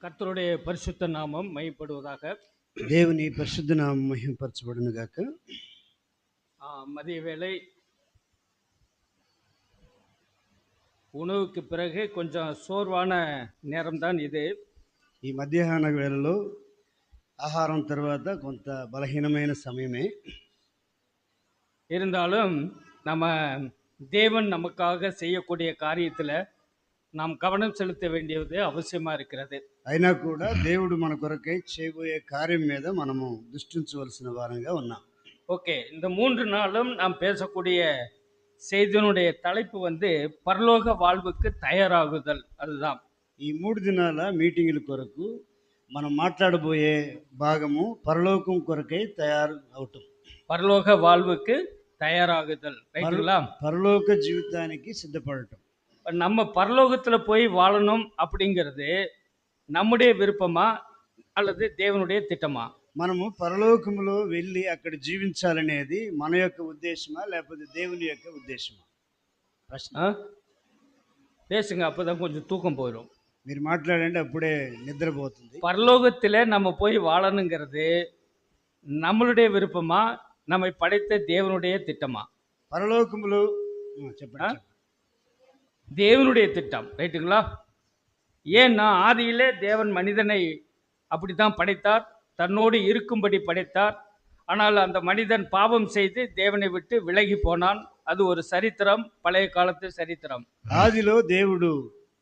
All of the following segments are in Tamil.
கர்த்தருடைய பரிசுத்த நாமம் மையப்படுவதாக. దేవుని పరిశుద్ధ నామం మహిమపరచబడును గాక. மதிய வேளை உணவுக்கு பிறகு கொஞ்சம் சோர்வான நேரம்தான் இது. ఈ మధ్యాహ్న వేళలో ఆహారం తర్వాత కొంత బలహీనమైన సమయమే. இருந்தாலும் நம்ம தேவன் நமக்காக செய்யக்கூடிய காரியத்தில் நாம் கவனம் செலுத்த வேண்டியது அவசியமாக இருக்கிறது. అయినా కూడా దేవుడు మన కొరకై చేయబోయే కార్యం మీద మనము దృష్టించవలసిన వారంగా ఉన్నాం. ஓகே, இந்த 3 நாளும் நாம் பேசக்கூடிய செய்தியினுடைய தலைப்பு பரலோக வாழ்வுக்கு தயாராகுதல். அதுதான் ఈ 3 దినాల మీటింగుల కొరకు మనం మాట్లాడబోయే భాగము పరలోకం కొరకై తయారు అవటం. పరలోక வாழ்வுக்கு தயாராகுதல். ரைட்டுங்களா? పరలోక జీవితానికి సిద్ధపడటం. நம்ம பரலோகத்தில் போய் வாழணும் அப்படிங்கிறது நம்முடைய விருப்பமா அல்லது தேவனுடைய திட்டமா? మనము పరలోకములో వెళ్ళి అక్కడ జీవించాలనేది మన యొక్క ఉద్దేశమా లేకపోతే దేవుని యొక్క ఉద్దేశమా? ప్రశ్న. பேசுங்க, அப்பதான் கொஞ்சம் தூக்கம் போயிடும். మీరు మాట్లాడండి, అప్పుడే నిద్రపోతుంది. பரலோகத்தில் நம்ம போய் வாழணுங்கிறது நம்மளுடைய விருப்பமா, நம்மை படைத்த தேவனுடைய திட்டமா? పరలోకములో చెప్పండి. தேவனுடைய திட்டம். ரைட்டுங்களா? ஏன்னா ஆதியிலே தேவன் மனிதனை அப்படித்தான் படைத்தார், தன்னோடு இருக்கும்படி படைத்தார். ஆனால் அந்த மனிதன் பாவம் செய்து தேவனை விட்டு விலகி போனான். அது ஒரு சரித்திரம், பழைய காலத்து சரித்திரம். ఆదిలో దేవుడు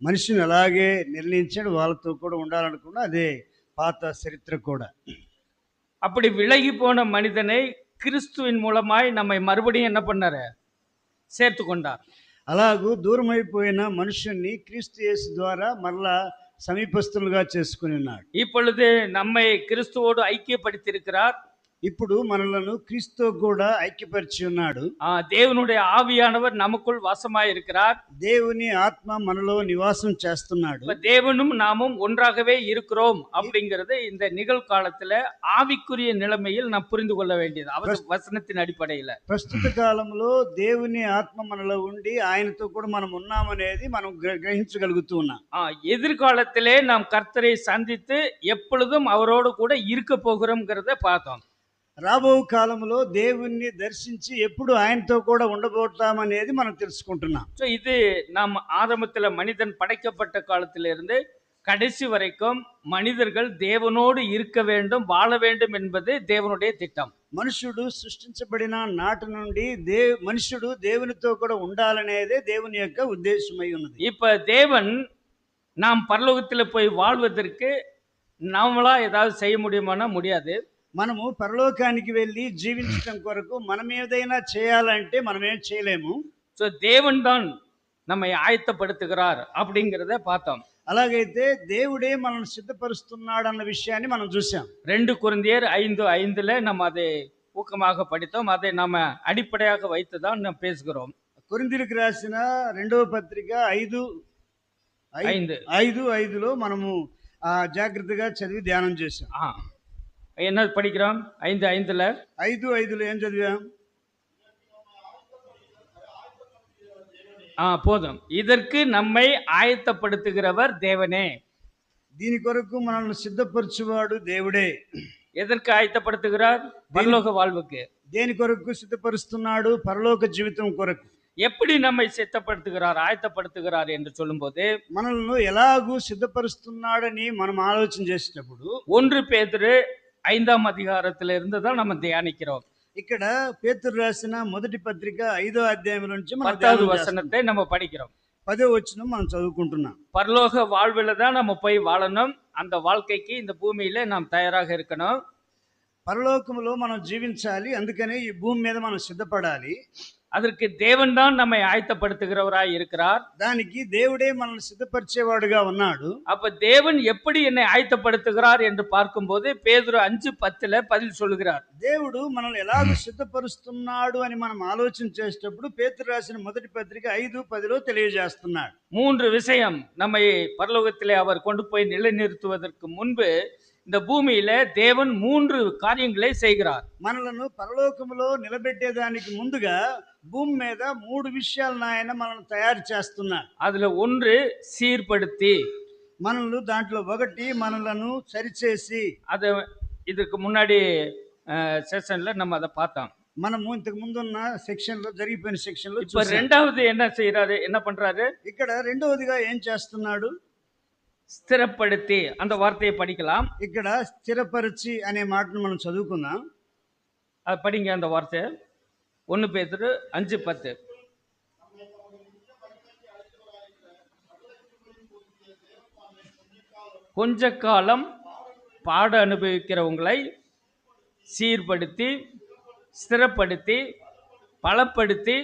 మనిషిని అలాగే నిర్ణయించాడు, వాళ్ళతో కూడా ఉండాలనుకున్నా అదే పాత చరిత్ర కూడా. அப்படி விலகி போன மனிதனை கிறிஸ்துவின் மூலமாய் நம்மை மறுபடியும் என்ன பண்ணாரு? சேர்த்து கொண்டார். అలాగూ దూరమైపోయిన మనుషుల్ని క్రీస్తు యేసు ద్వారా మరలా సమీపస్తులుగా చేసుకుని ఉన్నాడు. இப்பொழுது நம்மை கிறிஸ்துவோடு ஐக்கியப்படுத்தியிருக்கிறார். ఇప్పుడు మనలను క్రీస్తుతో కూడా ఐక్యపరిచి ఉన్నాడు. దేవునుடைய ஆவியானவர் நமக்குள் வாசமாய் இருக்கிறார். దేవుని ఆత్మ మనలో నివాసం చేస్తున్నాడు. தேவனும் நாமும் ஒன்றாகவே இருக்கிறோம் அப்படிங்கிறது இந்த நிகழ்காலத்துல ஆவிக்குரிய நிலைமையில் நாம் புரிந்து கொள்ள வேண்டியது வசனத்தின் அடிப்படையில். ప్రస్తుత కాలంలో దేవుని ఆత్మ మనలో ఉండి ఆయనతో కూడా మనం ఉన్నామనేది మనం గ్రహించగలుగుతూ ఉన్నాం. எதிர்காலத்திலே நாம் கர்த்தரை சந்தித்து எப்பொழுதும் அவரோடு கூட இருக்க போகிறோம்ங்கிறத பார்த்தோம். రాబో కాలంలో దేవుణ్ణి దర్శించి ఎప్పుడు ఆయనతో కూడా ఉండబోతామనేది మనం తెలుసుకుంటున్నాం. సో ఇది நாம் ஆரம்பத்தில் மனிதன் படைக்கப்பட்ட காலத்திலிருந்து கடைசி வரைக்கும் மனிதர்கள் தேவனோடு இருக்க வேண்டும், வாழ வேண்டும் என்பது தேவனுடைய திட்டம். మనుషుడు సృష్టించబడిన నాటి నుండి మనుషుడు దేవునితో కూడా ఉండాలనేదే దేవుని యొక్క ఉద్దేశమై ఉన్నది. இப்ப தேவன் நாம் பரலோகத்தில் போய் வாழ்வதற்கு நாமளா ஏதாவது செய்ய முடியுமானா முடியாது. మనము పరలోకానికి వెళ్ళి జీవించడం కొరకు మనం ఏదైనా చేయాలంటే మనం ఏం చేయలేము. సో தேவன் தான் நம்மை ஆயத்தப்படுத்துகிறார் அப்படிங்கிறத பார்த்தோம். అలాగైతే దేవుడే మనల్ని సిద్ధపరుస్తున్నాడు అన్న విషయాన్ని మనం చూసాం. 2 కొరింథియర్ 5:5 நம்ம அதை ஊக்கமாக படித்தோம். அதை நாம அடிப்படையாக வைத்து தான் நாம் பேசுகிறோம். కొరింథీయులకు రాసిన 2వ పత్రిక 5:5లో మనము జాగ్రత్తగా చదివి ధ్యానం చేసాం. என்ன படிக்கிறோம்? 5:5లో ఏం చదివాం? போதும். இதற்கு நம்மை ஆயத்தப்படுத்துகிறவர் தேவனே. దీని కొరకు మనల్ని సిద్ధపరచువాడు దేవుడే. எதற்கு ஆயத்தப்படுத்துகிறார்? பரலோக வாழ்வுக்கு. దేని కొరకు సిద్ధపరుస్తున్నాడు? పరలోక జీవితం కొరకు. எப்படி நம்மை சித்தப்படுத்துகிறார், ஆயத்தப்படுத்துகிறார் என்று சொல்லும்போது మనల్ని ఎలాగూ సిద్ధపరుస్తున్నాడని మనం ఆలోచన చేసేటప్పుడు 1 பேதுரு 5ஆம் அதிகாரத்திலிருந்து தான் நம்ம தியானிக்கிறோம். ఇక్కడ పేతురు రాసిన మొదటి పత్రిక 5వ అధ్యాయం నుంచి 10வது வசனத்தை நம்ம படிக்கிறோம். 10వ వచనం మనం చదువుకుంటున్నాం. பரலோக வாழ்வில் தான் நம்ம போய் வாழணும். அந்த வாழ்க்கைக்கு இந்த பூமியில நாம் தயாராக இருக்கணும். పరలోకములో మనం జీవించాలి, అందుకనే ఈ భూమి మీద మనం సిద్ధపడాలి. அதற்கு தேவன் தான் நம்மை ஆயத்தப்படுத்துகிறவராய் இருக்கிறார். దానికి దేవుడే మనల్ని సిద్ధపరిచేవాడుగా ఉన్నాడు. அப்ப தேவன் எப்படி என்னை ஆயத்தப்படுத்துகிறார் என்று பார்க்கும்போது பேதுரு 5:10 பதில் சொல்லுகிறார். దేవుడు మనల్ని ఎలాగ సిద్ధపరుస్తున్నాడు అని మనం ఆలోచన చేసేటప్పుడు పేతురు రాసిన మొదటి పత్రిక 5:10లో తెలియజేస్తున్నాడు. 3 விஷயம் நம்மை பரலோகத்திலே அவர் கொண்டு போய் நிலைநிறுத்துவதற்கு முன்பு இந்த பூமியில தேவன் 3 காரியங்களை செய்கிறார். మనలను పరలోకములో నిలబెట్టేదానికి ముందుగా భూమి మీద 3 విషయాలను ఆయన మనల్ని తయారు చేస్తున్నాడు. அதுல 1 சீர்படுத்தி, మనల్ని దాంట్లో ఒకటి మనలను సరిచేసి, அது இதுக்கு முன்னாடி செஷன்ல நம்ம அதை பார்த்தோம். మనము ఇంతకు ముందున్న సెక్షన్ లో జరిగిపోయిన సెక్షన్ లో இப்ப చూసాం. ரெண்டாவது என்ன செய்யறாரு, என்ன பண்றாரு? ఇక్కడ రెండవదిగా ఏం చేస్తున్నాడు? ஸ்திரப்படுத்தி, அந்த வார்த்தையை படிக்கலாம். ఇక్కడ స్థిరపరిచి అనే మాటను మనం చదువుకుందాం. அது படிங்க அந்த வார்த்தை. 1 பேதுரு 5:10. கொஞ்ச காலம் பாட அனுபவிக்கிறவங்களை சீர்படுத்தி, ஸ்திரப்படுத்தி, பலப்படுத்தி,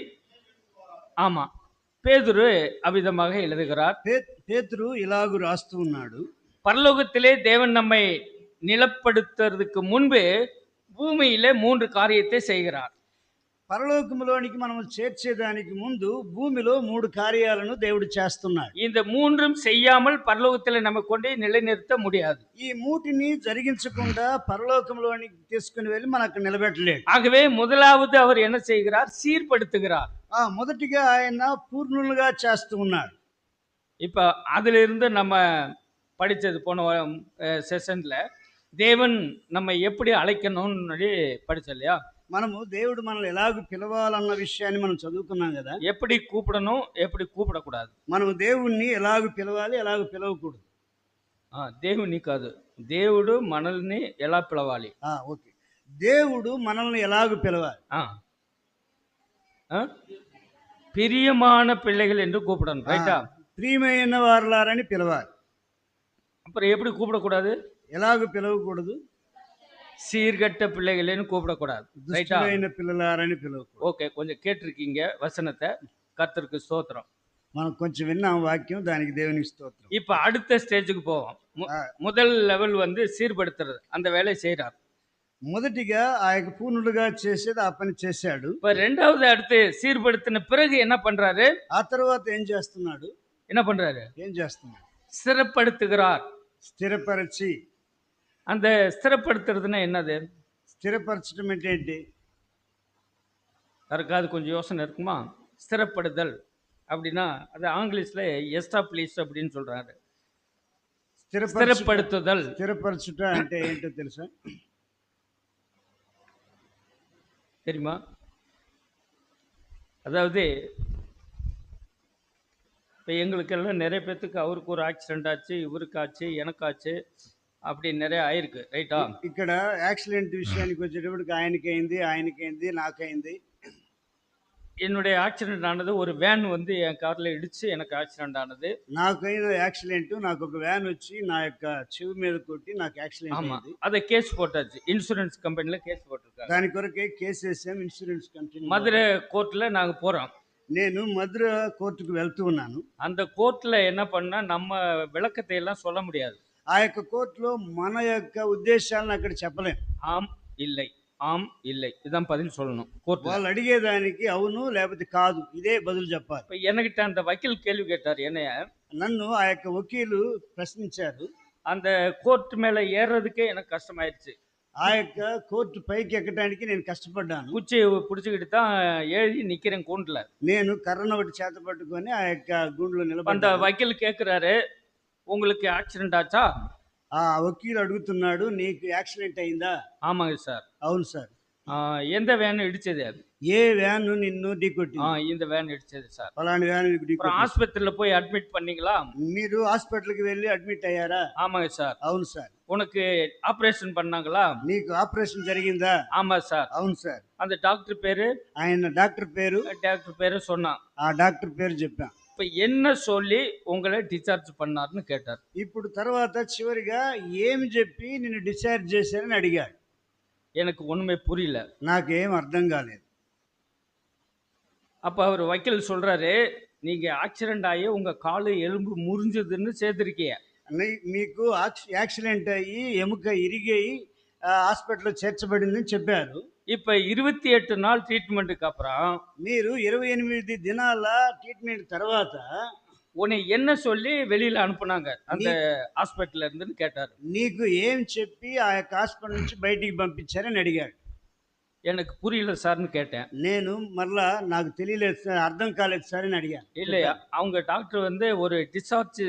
ஆமா, பேதுரு அவ்விதமாக எழுதுகிறார். పేతురు ఇలాగు రాస్తూ ఉన్నాడు. பரலோகத்திலே தேவன் நம்மை நிலப்படுத்துறதுக்கு முன்பு பூமியிலே 3 காரியத்தை செய்கிறார். పరలోకములోనికి మనం చేర్చేదానికి ముందు భూమిలో 3 కార్యాలను దేవుడు చేస్తున్నాడు. இந்த மூன்றும் செய்யாமல் பரலோகத்திலே நம்ம கொண்டு நிலைநிறுத்த முடியாது. ఈ మూటిని జరిగించకుండా పరలోకంలోనికి తీసుకుని వెళ్ళి మనకు నిలబెట్టలేడు. ஆகவே முதலாவது அவர் என்ன செய்கிறார்? சீர்படுத்துகிறார். మొదటిగా ఆయన పూర్ణులుగా చేస్తూ ఉన్నాడు. இப்ப அதுல இருந்து நம்ம படிச்சது போன செஷன்ல தேவன் நம்ம எப்படி அழைக்கணும்னு படிச்சோம் இல்லையா? మనము దేవుడు మనల్ని ఎలాగ పిలవాలన్న విషయాన్ని మనం చదువుకున్నాం కదా. எப்படி கூப்பிடணும், எப்படி கூப்பிடக்கூடாது. మనము దేవుణ్ణి ఎలాగ పిలవాలి, ఎలాగ పిలవకూడదు. దేవుని కాదు, దేవుడు మనల్ని ఎలా పిలవాలి. ఓకే, దేవుడు మనల్ని ఎలాగ పిలవాలి? பிரியமான பிள்ளைகள் என்று கூப்பிடணும், ரைட்டா? ప్రియమైన వారలారని పిలవాలి. அப்புறம் எப்படி கூப்பிடக்கூடாது? ఎలాగ పిలవకూడదు? சீர்கட்ட பிள்ளைகளேன்னு கூப்பிடக்கூடாது, ரைட்டா? పిల్లలారని పిలవకూడదు. ஓகே, கொஞ்சம் கேட்டிருக்கீங்க வசனத்தை. கர்த்தருக்கு ஸ்தோத்திரம். మనం కొంచెం విన్నాం వాక్యం, దానికి దేవునికి స్తోత్రం. இப்ப அடுத்த ஸ்டேஜுக்கு போவோம். முதல் லெவல் வந்து சீர்படுத்துறது, அந்த வேலையை செய்யறார். మొదటిగా ఆ యొక్క పూర్ణులుగా చేసేది ఆ పని చేశాడు. இப்ப ரெண்டாவது அடுத்து சீர்படுத்தின பிறகு என்ன பண்றாரு? ఆ తర్వాత ఏం చేస్తున్నాడు? என்ன பண்றாரு? ఏం చేస్తున్నాడు? ஸ்திரப்படுத்துகிறார். స్థిరపరిచి. அந்த ஸ்திரப்படுத்துறதுன்னா என்னது? స్థిరపరచడం అంటే ఏంటి? யாருக்காவது கொஞ்சம் யோசனை இருக்குமா? ஸ்திரப்படுதல் அப்படின்னா அது ஆங்கிலீஷ்ல எஸ்டாப்ளிஷ் அப்படின்னு சொல்றாரு. ஸ்திரப்படுத்துதல். స్థిరపరచుట అంటే ఏంటో తెలుసా? தெரியுமா? அதாவது இப்போ எங்களுக்கெல்லாம் நிறைய பேர்த்துக்கு அவருக்கு ஒரு ஆக்சிடென்ட் ஆச்சு, இவருக்கு ஆச்சு, எனக்கு ஆச்சு, அப்படி நிறைய ஆயிருக்கு, ரைட்டா? ఇక్కడ యాక్సిడెంట్ విషయానికి వచ్చేటప్పటికి ఆయనకైంది, నాకైంది. என்னுடைய ஆக்சிடென்ட் ஆனது, ஒரு வேன் வந்து என் கார்ல இடிச்சு எனக்கு ஆக்சிடென்ட் ஆனது. నాకైన యాక్సిడెంట్, నాకు ఒక వ్యాన్ వచ్చి నా యొక్క చెవి మీద కొట్టి నాకు యాక్సిడెంట్ అయింది. அதை கேஸ் போட்டாச்சு, இன்சூரன்ஸ் கம்பெனில கேஸ் போட்டிருக்காங்க. దాని కొరకే కేసు వేసాం ఇన్సూరెన్స్ కంపెనీ. மதுரை கோர்ட்ல நாங்க போறோம். నేను మధుర కోర్టుకు వెళ్తూ ఉన్నాను. அந்த கோர்ட்ல என்ன பண்ணா நம்ம விளக்கத்தை எல்லாம் சொல்ல முடியாது. ఆ యొక్క కోర్టులో మన యొక్క ఉద్దేశాలను అక్కడ చెప్పలేం. ஆம் இல்லை, ஆம் இல்லை, இதான் பதில் சொல்லணும். கோர்ட் వాళ్ళు అడిగేదానికి అవును లేకపోతే కాదు, ఇదే బదులు చెప్పాలి. இப்போ என்கிட்ட அந்த வக்கீல் கேள்வி கேட்டார் என்னைய. నన్ను ఆ యొక్క వకీలు ప్రశ్నించారు. அந்த கோர்ட் மேல ஏறுறதுக்கே எனக்கு கஷ்டமாயிருச்சு. ఆ యొక్క కోర్టు పైకి ఎక్కడానికి నేను కష్టపడ్డాను. குச்சி பிடிச்சிக்கிட்டு தான் ஏறி நிக்கிறேன் கூண்டுல. నేను కర్రను ఒకటి చేత పట్టుకొని ఆ యొక్క గుండులో அந்த నిలబడ్డాను. வக்கீல் கேட்கிறாரு, உங்களுக்கு ஆக்சிடென்ட் ஆச்சா? ఆ వకీలు అడుగుతున్నాడు, నీకు యాక్సిడెంట్ అయిందా? ஆமாங்க சார். అవును సార్. எந்த வேன் இடிச்சது? அது ఏ వ్యాన్ నిన్ను ఢీకొట్టింది? இந்த வேன் இடிச்சது சார். పలాని వ్యాన్ அப்புறம் ఢీకొట్టింది. ஆஸ்பத்திரியில போய் அட்மிட் பண்ணீங்களா? మీరు హాస్పిటల్కి వెళ్ళి అడ్మిట్ అయ్యారా? ஆமாங்க சார். అవును సార్. உனக்கு ஆபரேஷன் பண்ணாங்களா? నీకు ఆపరేషన్ జరిగిందా? ஆமா சார். అవును సార్. அந்த டாக்டர் பேரு? ఆయన డాక్టర్ పేరు சொன்னான். ఆ డాక్టర్ పేరు చెప్పాం. இப்ப என்ன சொல்லி உங்களை டிஸ்சார்ஜ் பண்ணாருன்னு கேட்டார். ఇప్పుడు తర్వాత చివరిగా ఏమి చెప్పి నిన్ను డిశ్చార్జ్ చేశారని అడిగాడు. எனக்கு ஒண்ணுமே புரியல. నాకేం అర్థం కాలేదు. அப்ப அவர் வக்கீல் சொல்றாரு, நீங்க ஆக்சிடென்ட் ஆகி உங்க காலு எலும்பு முறிஞ்சதுன்னு சேர்த்திருக்கீங்க. మీకు యాక్సిడెంట్ అయ్యి ఎముక ఇరిగి హాస్పిటల్లో చేర్చబడిందని చెప్పారు. இப்ப 28 நாள் ட்ரீட்மெண்ட்டுக்கு அப்புறம் మీరు 28 దినాల ట్రీట్మెంట్ తర్వాత உன்னை என்ன சொல்லி வெளியில அனுப்புனாங்க அந்த ஹாஸ்பிட்டல்ல இருந்துன்னு கேட்டாரு. నీకు ఏం చెప్పి ఆ యొక్క హాస్పిటల్ నుంచి బయటికి పంపించారని అడిగాడు. எனக்கு புரியல சார்ன்னு கேட்டேன். నేను మరలా నాకు తెలియలేదు సార్, అర్థం కాలేదు సార్ అని అడిగాను. இல்லையா, அவங்க டாக்டர் வந்து ஒரு டிஸ்சார்ஜ்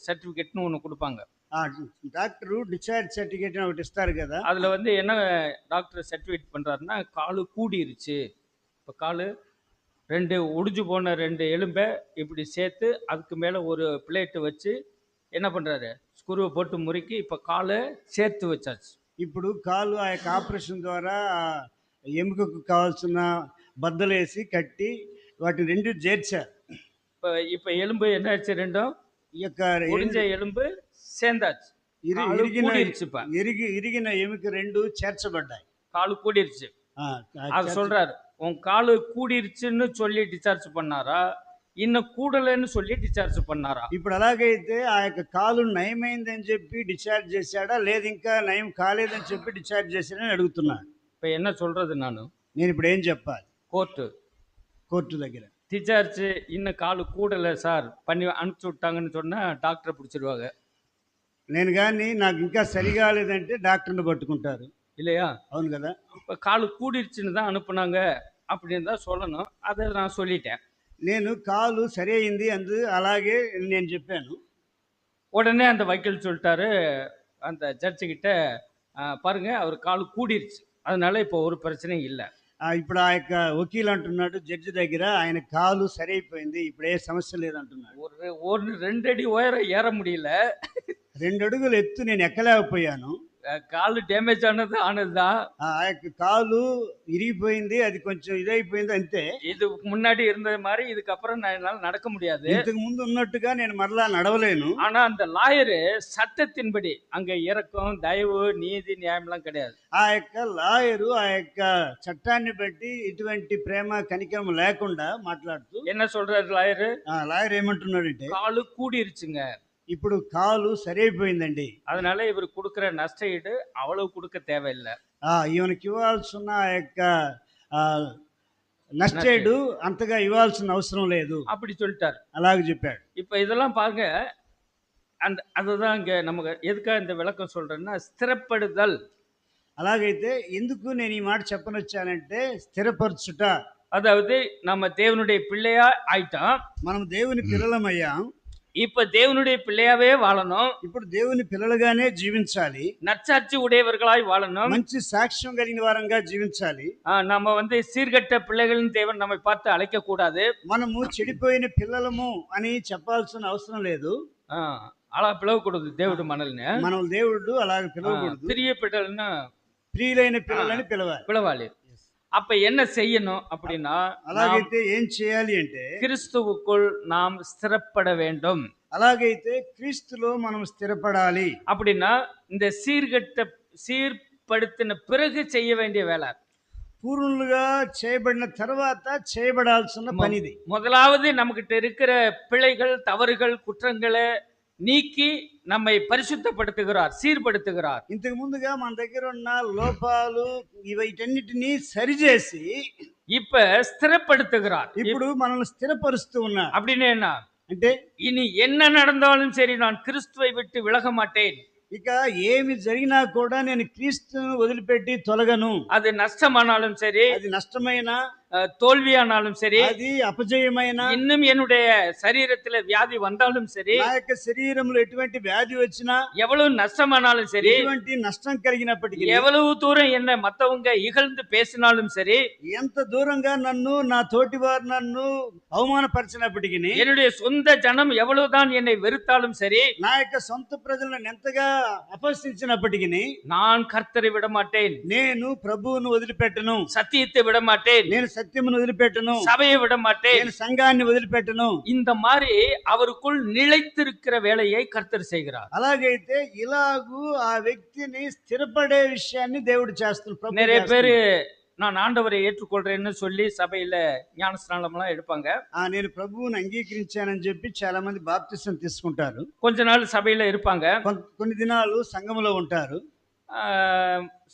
சர்டிஃபிகேட்னு ஒண்ணு குடுப்பாங்க. ఆ డాక్టరు డిశ్చార్జ్ సర్టిఫికేట్ అని ఒకటి ఇస్తారు కదా. அதுல வந்து என்ன டாக்டர் சர்டிஃபிகேட் பண்றாருன்னா, காலு கூடிருச்சு. இப்ப காலு 2 ஒடிஞ்சு போன 2 எலும்ப இப்படி சேர்த்து, அதுக்கு மேல ஒரு பிளேட் வச்சு என்ன பண்றாரு? ஸ்க்ரூவ போட்டு முறுக்கி, இப்ப கால சேர்த்து வச்சாச்சு. ఇప్పుడు కాలు ఆ యొక్క ఆపరేషన్ ద్వారా ఎముకకు కావాల్సిన బద్దలేసి కట్టి వాటిని రెండు చేర్చారు. இப்ப இப்ப ఎలుம்பు என்ன ஆச்சு? ரெண்டும் ఈ యొక్క ஒடிஞ்ச எலும்பு சேர்ந்தாச்சு. ఇరి- காலு ఇరిగిన கூடிருச்சு. இப்ப ఇరిగిన ఎముక రెండు చేర్చబడ్డాయి. காலு கூடிருச்சு. ఆ, அது சொல்றாரு, உன் காலு கூடிருச்சுன்னு சொல்லி டிஸ்சார்ஜ் பண்ணாரா, இன்னும் கூடலைன்னு சொல்லி டிஸ்சார்ஜ் பண்ணாரா? ఇప్పుడు అలాగైతే ఆ యొక్క కాలు నయమైందని చెప్పి డిశ్చార్జ్ చేశాడా, లేదు ఇంకా నయం కాలేదని చెప్పి డిశ్చార్జ్ చేశాడని అడుగుతున్నాను. இப்ப என்ன சொல்றது நானு? నేను ఇప్పుడు ఏం చెప్పాలి? కోర్టు దగ్గర டிஸ்சார்ஜ் இன்னும் காலு கூடலை சார் பண்ணி அனுப்பிச்சு விட்டாங்கன்னு சொன்னா டாக்டரை பிடிச்சிருவாங்க, నేను కానీ నాకు ఇంకా సరిగాలేదంటే డాక్టర్ని పట్టుకుంటారు. இல்லையா? అవును కదా. இப்போ காலு கூடிருச்சுன்னு தான் அனுப்புனாங்க அப்படின்னு தான் சொல்லணும். அதை நான் சொல்லிட்டேன். నేను కాలు సరి అయింది అందు అలాగే నేను చెప్పాను. உடனே அந்த வக்கீல் சொல்லிட்டாரு அந்த ஜட்ஜு கிட்ட, பாருங்க அவர் காலு கூடிருச்சு, அதனால இப்போ ஒரு பிரச்சனையும் இல்லை. ఇప్పుడు ఆ యొక్క వకీల్ అంటున్నాడు జడ్జి దగ్గర, ఆయన కాలు సరి అయిపోయింది, ఇప్పుడు ఏ సమస్య లేదంటున్నాడు. ஒரு ஒரு 2 அடி உயரம் ஏற முடியல. 2 అడుగులు ఎత్తు నేను ఎక్కలేకపోయాను. காலு டேமேஜ் ஆனது தான். ఆ యొక్క కాలు ఇరిగిపోయింది, అది కొంచెం ఇదైపోయింది అంతే. இது முன்னாடி இருந்தது மாதிரி இதுக்கப்புறம் நான் என்னால நடக்க முடியாது. ఇంతకు ముందు ఉన్నట్టుగా నేను మరలా నడవలేను. ஆனா அந்த லாயரு சட்டத்தின்படி அங்க இரக்கம், தயவு, நீதி, நியாயம்லாம் கிடையாது. ఆ యొక్క లాయరు ఆ యొక్క చట్టాన్ని బట్టి ఇటువంటి ప్రేమ కనికరం లేకుండా మాట్లాడుతూ, என்ன சொல்றாரு லாயரு? లాయర్ ఏమంటున్నాడంటే, காலு கூடிருச்சுங்க, ఇప్పుడు కాలు సరైపోయిందండి, அதனால இவர் கொடுக்குற நஷ்ட ஈடு அவ்வளவு கொடுக்க தேவையில்லை. ఈయనకి ఇవ్వాల్సిన ఆ యొక్క నష్టేడు అంతగా ఇవ్వాల్సిన అవసరం లేదు அப்படி சொல்லிட்டாரு. అలాగే చెప్పాడు. இப்ப இதெல்லாம் பாருங்க, அதுதான் இங்க நமக்கு எதுக்காக இந்த விளக்கம் சொல்றேன்னா, ஸ்திரப்படுதல். అలాగైతే ఎందుకు నేను ఈ మాట చెప్పనొచ్చానంటే, స్థిరపరచుట. அதாவது நம்ம தேவனுடைய பிள்ளையா ஆயிட்டோம், మనం దేవుని పిల్లలమయ్యాం, இப்ப தேவனுடைய பிள்ளையாவே வாழணும், ఇప్పుడు దేవుని పిల్లలుగానే జీవించాలి, நற்சாட்சி உடையவர்களாய் வாழணும், మంచి సాక్ష్యం కలిగిన వారంగా జీవించాలి. நம்ம வந்து சீர்கெட்ட பிள்ளைகளின் தேவன் நம்மை பார்த்து அழைக்க கூடாது. మనము చెడిపోయిన పిల్లలము అని చెప్పాల్సిన అవసరం లేదు. అలా పిలవకూడదు దేవుడు మనల్ని. మనం దేవుడు అలాగ పిలవకూడదు, பிரிய பிள்ளைன்னு ప్రియులైన పిల్లలని పిలవాలి. పిలవాలి. அப்ப என்ன செய்யணும் அப்படின்னா, అలాగైతే ఏం చేయాలి అంటే, கிறிஸ்துவுக்குள் நாம் ஸ்திரப்பட வேண்டும். అలాగైతే క్రీస్తులో మనం స్థిరపడాలి. அப்படின்னா இந்த சீர்படுத்தின பிறகு செய்ய வேண்டிய வேலை. పూర్ణులుగా చేయబడిన తర్వాత చేయబడాల్సిన పనిది. முதலாவது நம்மகிட்ட இருக்கிற பிழைகள், தவறுகள், குற்றங்களை நீக்கி நம்மை பரிசுத்தப்படுத்துகிறார், சீர்படுத்துகிறார். ఇంతకు ముందుగా మన దగ్గర ఉన్న లోపాలు వీటన్నిటినీ సరిచేసి இப்ப ஸ்திரப்படுத்துகிறார். ఇప్పుడు మనల్ని స్థిరపరుస్తూ ఉన్నారు. அப்படின்னு என்ன అంటే, இனி என்ன நடந்தாலும் சரி நான் கிறிஸ்துவை விட்டு விலக மாட்டேன். ఇక ఏమి జరిగినా కూడా నేను క్రీస్తును వదిలిపెట్టి తొలగను. அது నష్టமானாலும் சரி, అది నష్టమైనా, தோல்வியானாலும் சரி, అది అపజయమైన, இன்னும் என்னுடைய சரீரத்துல வியாதி வந்தாலும் சரி, నా యొక్క శరీరంలో ఎటువంటి వ్యాధి వచ్చినా, எவ்வளவு நஷ்டமானாலும் சரி, ఎటువంటి నష్టం కలిగినప్పటికీ, எவ்வளவு தூரம் என்ன மத்தவங்க இகழ்ந்து பேசினாலும் சரி, ఎంత దూరంగా నన్ను నా తోటి వారు నన్ను అవమానపరిచినప్పటికీ, என்னுடைய சொந்த ஜனம் எவ்வளவுதான் என்னை வெறுத்தாலும் சரி, నా యొక్క సొంత ప్రజలను ఎంతగా అపహసించినప్పటికీ, நான் கர்த்தரை விட மாட்டேன், నేను ప్రభువును వదిలిపెట్టను, சத்தியத்தை விட மாட்டேன், నేను సత్యమును వదిలిపెట్టను, சபையை விட மாட்டேன், నేను సంఘాన్ని వదిలిపెట్టను. இந்த மாதிரி அவருக்குள் நிலைத்திருக்கிற வேலையை கர்த்தர் செய்கிறார். అలాగైతే ఇలాగూ ఆ వ్యక్తిని స్థిరపడే విషయాన్ని దేవుడు చేస్తున్నాడు. நிறைய பேரு நான் ஆண்டவரை ஏற்றுக்கொள்றேன்னு சொல்லி சபையில ஞானஸ்நானம்லாம் எடுப்பாங்க. నేను ప్రభువుని అంగీకరించానని చెప్పి చాలా మంది బాప్తిసం తీసుకుంటారు. கொஞ்ச நாள் சபையில இருப்பாங்க, కొన్ని దినాలు సంఘములో ఉంటారు.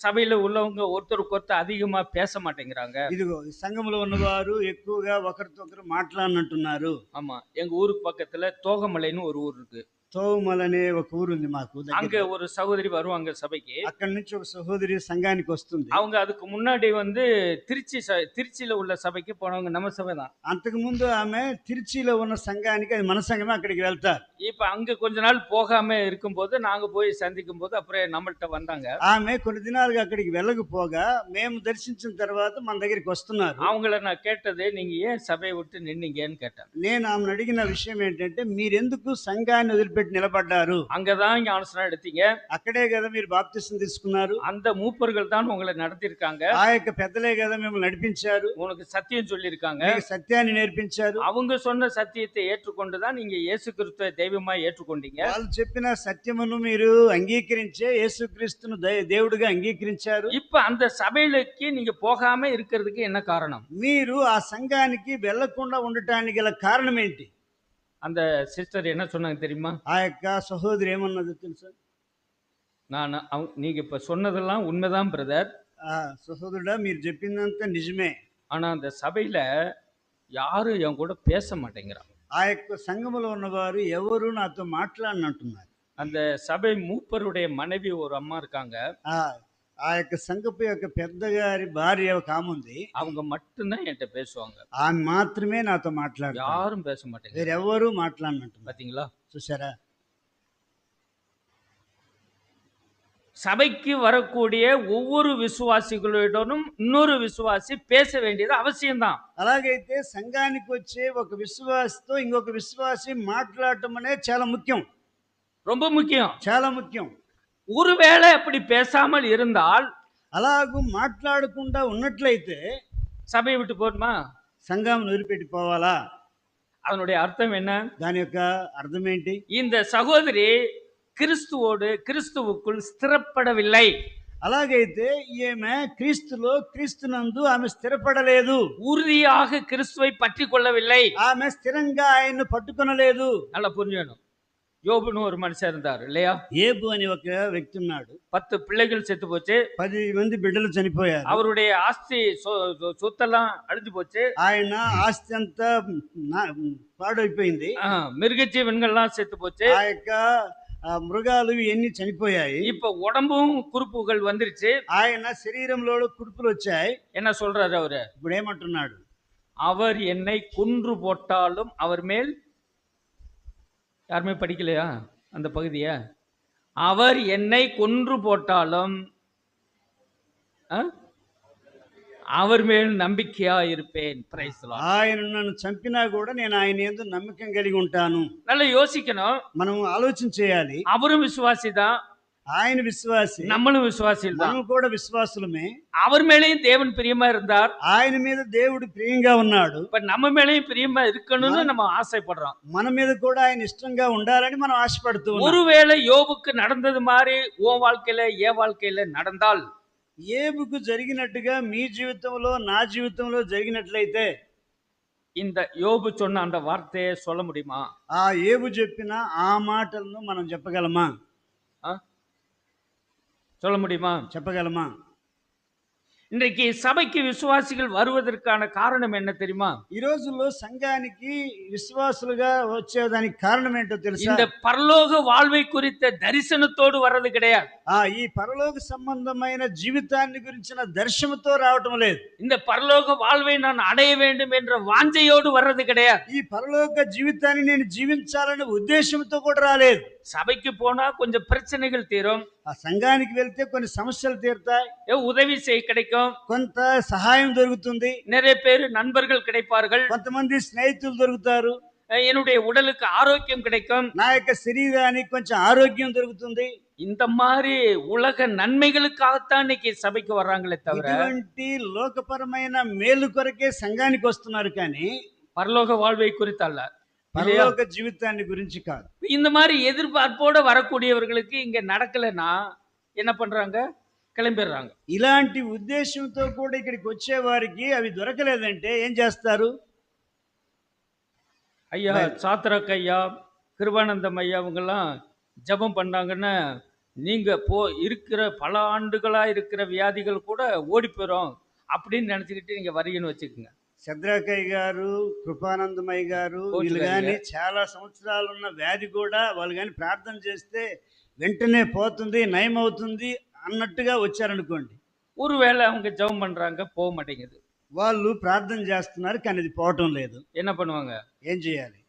சபையில உள்ளவங்க ஒருத்தருக்கு ஒருத்தர் அதிகமா பேச மாட்டேங்கிறாங்க. ఇదిగో సంఘములో ఉన్నవారు ఎక్కువగా ఒకరితో ఒకరు మాట్లాడినట్టున్నారు. ஆமா, எங்க ஊருக்கு பக்கத்துல தோகமலைன்னு ஒரு ஊர் இருக்கு. తోమల్ అనే ఒక ఊరుంది మాకు அங்க దగ్గర. ஒரு సహోదరి வருவாங்க సభைக்கு. అక్కడి నుంచి ఒక సహోదరి సంఘానికి వస్తుంది. அவங்க அதுக்கு முன்னாடி வந்து திருச்சியில உள்ள சபைக்கு போனவங்க, நம்ம சபை தான். అంతకు ముందు ఆమె తిరుచిలో ఉన్న సంఘానికి, అది మన సంఘమే, అక్కడికి వెళ్తారు. இப்ப అங்க కొంచె நாள் போகாம இருக்கும்போது நாங்க போய் சந்திக்கும் போது அப்புறம் நம்மள்ட்ட வந்தாங்க. ఆమె కొన్ని దినాలుగా అక్కడికి వెళ్ళకపోగా మేము దర్శించిన తర్వాత మన దగ్గరికి వస్తున్నారు. அவங்கள நான் கேட்டது, நீங்க ஏன் சபையை விட்டு நின்னீங்கன்னு கேட்டேன். నేను ఆమెను అడిగిన విషయం ఏంటంటే, మీరెందుకు సంఘాన్ని వదిలిపెట్టి నిలబడ్డారు? அங்கதான் ஞானஸ்நானம் எடுத்தீங்க, అక్కడే కదా మీరు బాప్తిసం తీసుకున్నారు, அந்த மூப்பர்கள் தான் உங்களை நடத்திருக்காங்க, ఆ యొక్క పెద్దలే కదా మిమ్మల్ని నడిపించారు, உனக்கு సత్యం சொல்லியிருக்காங்க, మీకు సత్యాన్ని నేర్పించారు. அவங்க சொன்ன சத்தியத்தை ஏற்றுக்கொண்டுதான் நீங்க இயேசு கிறிஸ்துவை தெய்வமா ஏற்றுக்கொண்டீங்க. వాళ్ళు చెప్పిన సత్యమును మీరు అంగీకరించే యేసుక్రీస్తును దేవుడిగా అంగీకరించారు. இப்ப அந்த సభைకి நீங்க పోகாம இருக்கிறதுக்கு என்ன காரணம்? మీరు ఆ సంఘానికి వెళ్లకుండా ఉండటానికి గల కారణం ఏంటి? அந்த சிஸ்டர் என்ன சொன்னாங்க தெரியுமா? ఆ యొక్క సహోదరి ఏమన్నది తెలుసా? நீங்க இப்ப சொன்னதெல்லாம் உண்மைதான் பிரதர், ఆ సహోదరుడా, మీరు చెప్పిందంతా నిజమే, ஆனா அந்த சபையில யாரும் என் கூட பேச மாட்டேங்கிறாங்க. ఆ యొక్క సంఘములో ఉన్నవారు ఎవరు నాతో మాట్లాడినట్టున్నారు. அந்த సభை மூப்பருடைய மனைவி ஒரு అమ్మ இருக்காங்க, ఆ యొక్క సంఘపు యొక్క పెద్దగారి భార్య ఒక ఆమె ఉంది. அவங்க மட்டும்தான் என்கிட்ட பேசுவாங்க, ఆమె మాత్రమే నాతో మాట్లాడతారు, யாரும் பேச மாட்டேங்க. వేరెవరు మాట్లాడినట్టు. பாத்தீங்களா? చూసారా? சபைக்கு வரக்கூடிய ஒவ்வொரு விசுவாசிகளிடனும் இன்னொரு விசுவாசி பேச வேண்டியது அவசியம்தான். అలాగైతే సంఘానికి వచ్చే ఒక విశ్వాసితో ఇంకొక విశ్వాసి మాట్లాడటం అనేది చాలా ముఖ్యం, ரொம்ப ముఖ్యం, చాలా ముఖ్యం. ஒருவேளை அப்படி பேசாமல் இருந்தால், అలాగూ మాట్లాడకుండా ఉన్నట్లయితే சபையை விட்டு போடுமா? సంఘం వదిలిపెట్టి పోవాలా? அதனுடைய அர்த்தம் என்ன? దాని యొక్క అర్థం ఏంటి? இந்த சகோதரி கிறிஸ்துவுக்குள் ஸ்திரப்படவில்லை. అలాగైతే ఈమె క్రీస్తులో, క్రీస్తునందు ఆమె స్థిరపడలేదు, உறுதியாக கிறிஸ்துவை பற்றி கொள்ளவில்லை, ఆమె స్థిరంగా ఆయన్ను పట్టుకొనలేదు. நல்லா புரிஞ்சுக்கணும். யோபுன்னு ஒரு மனுஷன் இருந்தார் இல்லையா? ఏబు అని ఒక వ్యక్తి ఉన్నాడు. 10 பிள்ளைகள் செத்து போச்சு, 10 మంది బిడ్డలు చనిపోయారు. அவருடைய ஆஸ்தி சொத்தெல்லாம் அழிஞ்சு போச்சு, ఆయన ఆస్తి అంతా పాడైపోయింది, மிருகஜீவன்கள்லாம் செத்து போச்சு, ఆ యొక్క మృగాలు ఇవన్నీ చనిపోయాయి. இப்ப உடம்பும் குறுப்புகள் வந்துருச்சு, ఆయన శరీరంలో కురుపులు వచ్చాయి. என்ன சொல்றாரு அவரு? ఇప్పుడు ఏమంటున్నాడు? அவர் என்னை கொன்று போட்டாலும் அவர் மேல், யாருமே படிக்கலையா அந்த பகுதிய? அவர் என்னை கொன்று போட்டாலும் அவர் மேல் நம்பிக்கையா இருப்பேன். Price the Lord. ఆయన నన్ను చంపినా కూడా నేను ఆయన యందు నమ్మకం కలిగి ఉంటాను. நல்லா யோசிக்கணும், మనం ఆలోచన చేయాలి. அவரும் விசுவாசி தான், ఆయన విశ్వాసి, நம்மளும் விசுவாசிகள் தான். మనం కూడా విశ్వాసులమే. அவர் மேலேயும் தேவன் பிரியமா இருந்தார், ఆయన మీద దేవుడు ప్రియంగా ఉన్నాడు. இப்ப நம்ம மேலேயும் பிரியமா இருக்கணும்னு நம்ம ஆசைப்படுறோம். మన మీద కూడా ఆయన ఇష్టంగా ఉండాలని మనం ఆశపడుతూ ఉన్నాం. ஒருவேளை யோபுக்கு நடந்தது மாதிரி உன் வாழ்க்கையில என் வாழ்க்கையில நடந்தால், ఏబుకు జరిగినట్టుగా మీ జీవితంలో, నా జీవితంలో జరిగినట్లయితే, இந்த யோபு சொன்ன அந்த வார்த்தையை சொல்ல முடியுமா? ఆ ఏబు చెప్పిన ఆ మాటలను మనం చెప్పగలమా? சொல்ல முடியுமா? చెప్పగలమా? இன்றைக்கு சபைக்கு விசுவாசிகள் வருவதற்கான காரணம் என்ன தெரியுமா? ఈ రోజుల్లో సంఘానికి విశ్వాసులుగా వచ్చేదానికి కారణం ఏంటో తెలుసా? இந்த பரலோக வாழ்வை குறித்த தரிசனத்தோடு வர்றது கிடையாது. ఈ పరలోక సంబంధమైన జీవితాన్ని గురించిన దర్శనంతో రావటం లేదు. இந்த பரலோக வாழ்வை நான் అடைய வேண்டும் என்ற వాంఛயோடு வர்றது கிடையாது. ఈ పరలోక జీవితాన్ని నేను జీవించాలనే ఉద్దేశంతో కూడా రాలేదు. சபைக்கு போனா கொஞ்சம் பிரச்சனைகள் தீரும், ఆ సంఘానికి వెళ్తే కొన్ని సమస్యలు తీరుతాయి, உதவி செய்ய கிடைக்கும், కొంత సహాయం దొరుకుతుంది, நிறைய பேர் நண்பர்கள் கிடைப்பார்கள், కొంతమంది స్నేహితులు దొరుకుతారు, என்னுடைய உடலுக்கு ஆரோக்கியம் கிடைக்கும், నా యొక్క శరీరానికి కొంచెం ఆరోగ్యం దొరుకుతుంది. இந்த மாதிரி உலக நன்மைகளுக்காகத்தான் இன்னைக்கு சபைக்கு வர்றாங்களே தவிர ఇటువంటి లోకపరమైన మేలు కొరకే సంఘానికి వస్తున్నారు, కానీ பரலோக வாழ்வை குறித்து அல்ல, పరలోక జీవితాన్ని గురించి కాదు. இந்த மாதிரி எதிர்பார்ப்போட வரக்கூடியவர்களுக்கு இங்க நடக்கலைன்னா என்ன பண்றாங்க? கிளம்பிடுறாங்க. ఇలాంటి ఉద్దేశంతో కూడా ఇక్కడికి వచ్చే వారికి అవి దొరకలేదంటే ఏం చేస్తారు? ஐயா சாத்ராக் ஐயா, கிருபானந்தம் ஐயா இவங்கெல்லாம் ஜெபம் பண்ணாங்கன்னா நீங்க இருக்கிற பல ஆண்டுகளா இருக்கிற வியாதிகள் கூட ஓடி போயிடும் அப்படின்னு நினைச்சுக்கிட்டு நீங்க வரீங்கன்னு வச்சுக்கோங்க. శద్రాకయ్య గారు, కృపానందమయ్య గారు వీళ్ళు పోర్చుగల్ కానీ గారు. చాలా సంవత్సరాలు ఉన్న వ్యాధి కూడా వాళ్ళు కానీ ప్రార్థన చేస్తే వెంటనే పోతుంది, నయం అవుతుంది అన్నట్టుగా వచ్చారనుకోండి. ஒருவேளை அவங்க ஜெபம் பண்றாங்க, போக மாட்டேங்குது. వాళ్ళు ప్రార్థన చేస్తున్నారు కానీ అది పోవటం లేదు. என்ன பண்ணுவாங்க? ఏం చేయాలి?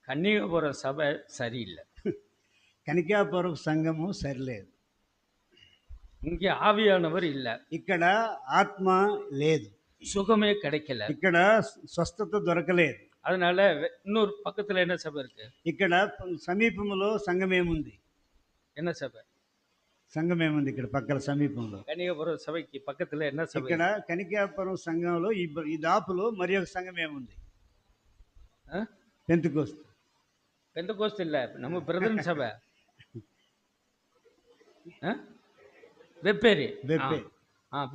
கன்னிகாபுரம் சபை சரியில்லை, కనికాపురం సంఘము సరిలేదు, இங்கே ஆவியானவர் இல்லை, ఇక్కడ ఆత్మ లేదు, சுகமே கிடைக்கல. ఇక్కడ స్వస్థత దొరకలేదు. அதனால இன்னொரு பக்கத்துல என்ன சபை இருக்கு? ఇక్కడ సమీపంలో సంఘం ఏముంది? என்ன சபை? సంఘం ఏముంది ఇక్కడ పక్కన సమీపంలో? கன்னிகாபுரம் சபைக்கு பக்கத்துல என்ன சபை? ఇక్కడ కనికాపురం సంఘంలో ఈ దాపులో మరి ఒక సంఘం ఏముంది? పెంతెకోస్తు. பெந்தகோஸ்து இல்ல, நம்ம பிரதர் சபை வெப்பேரி. వెప్పే.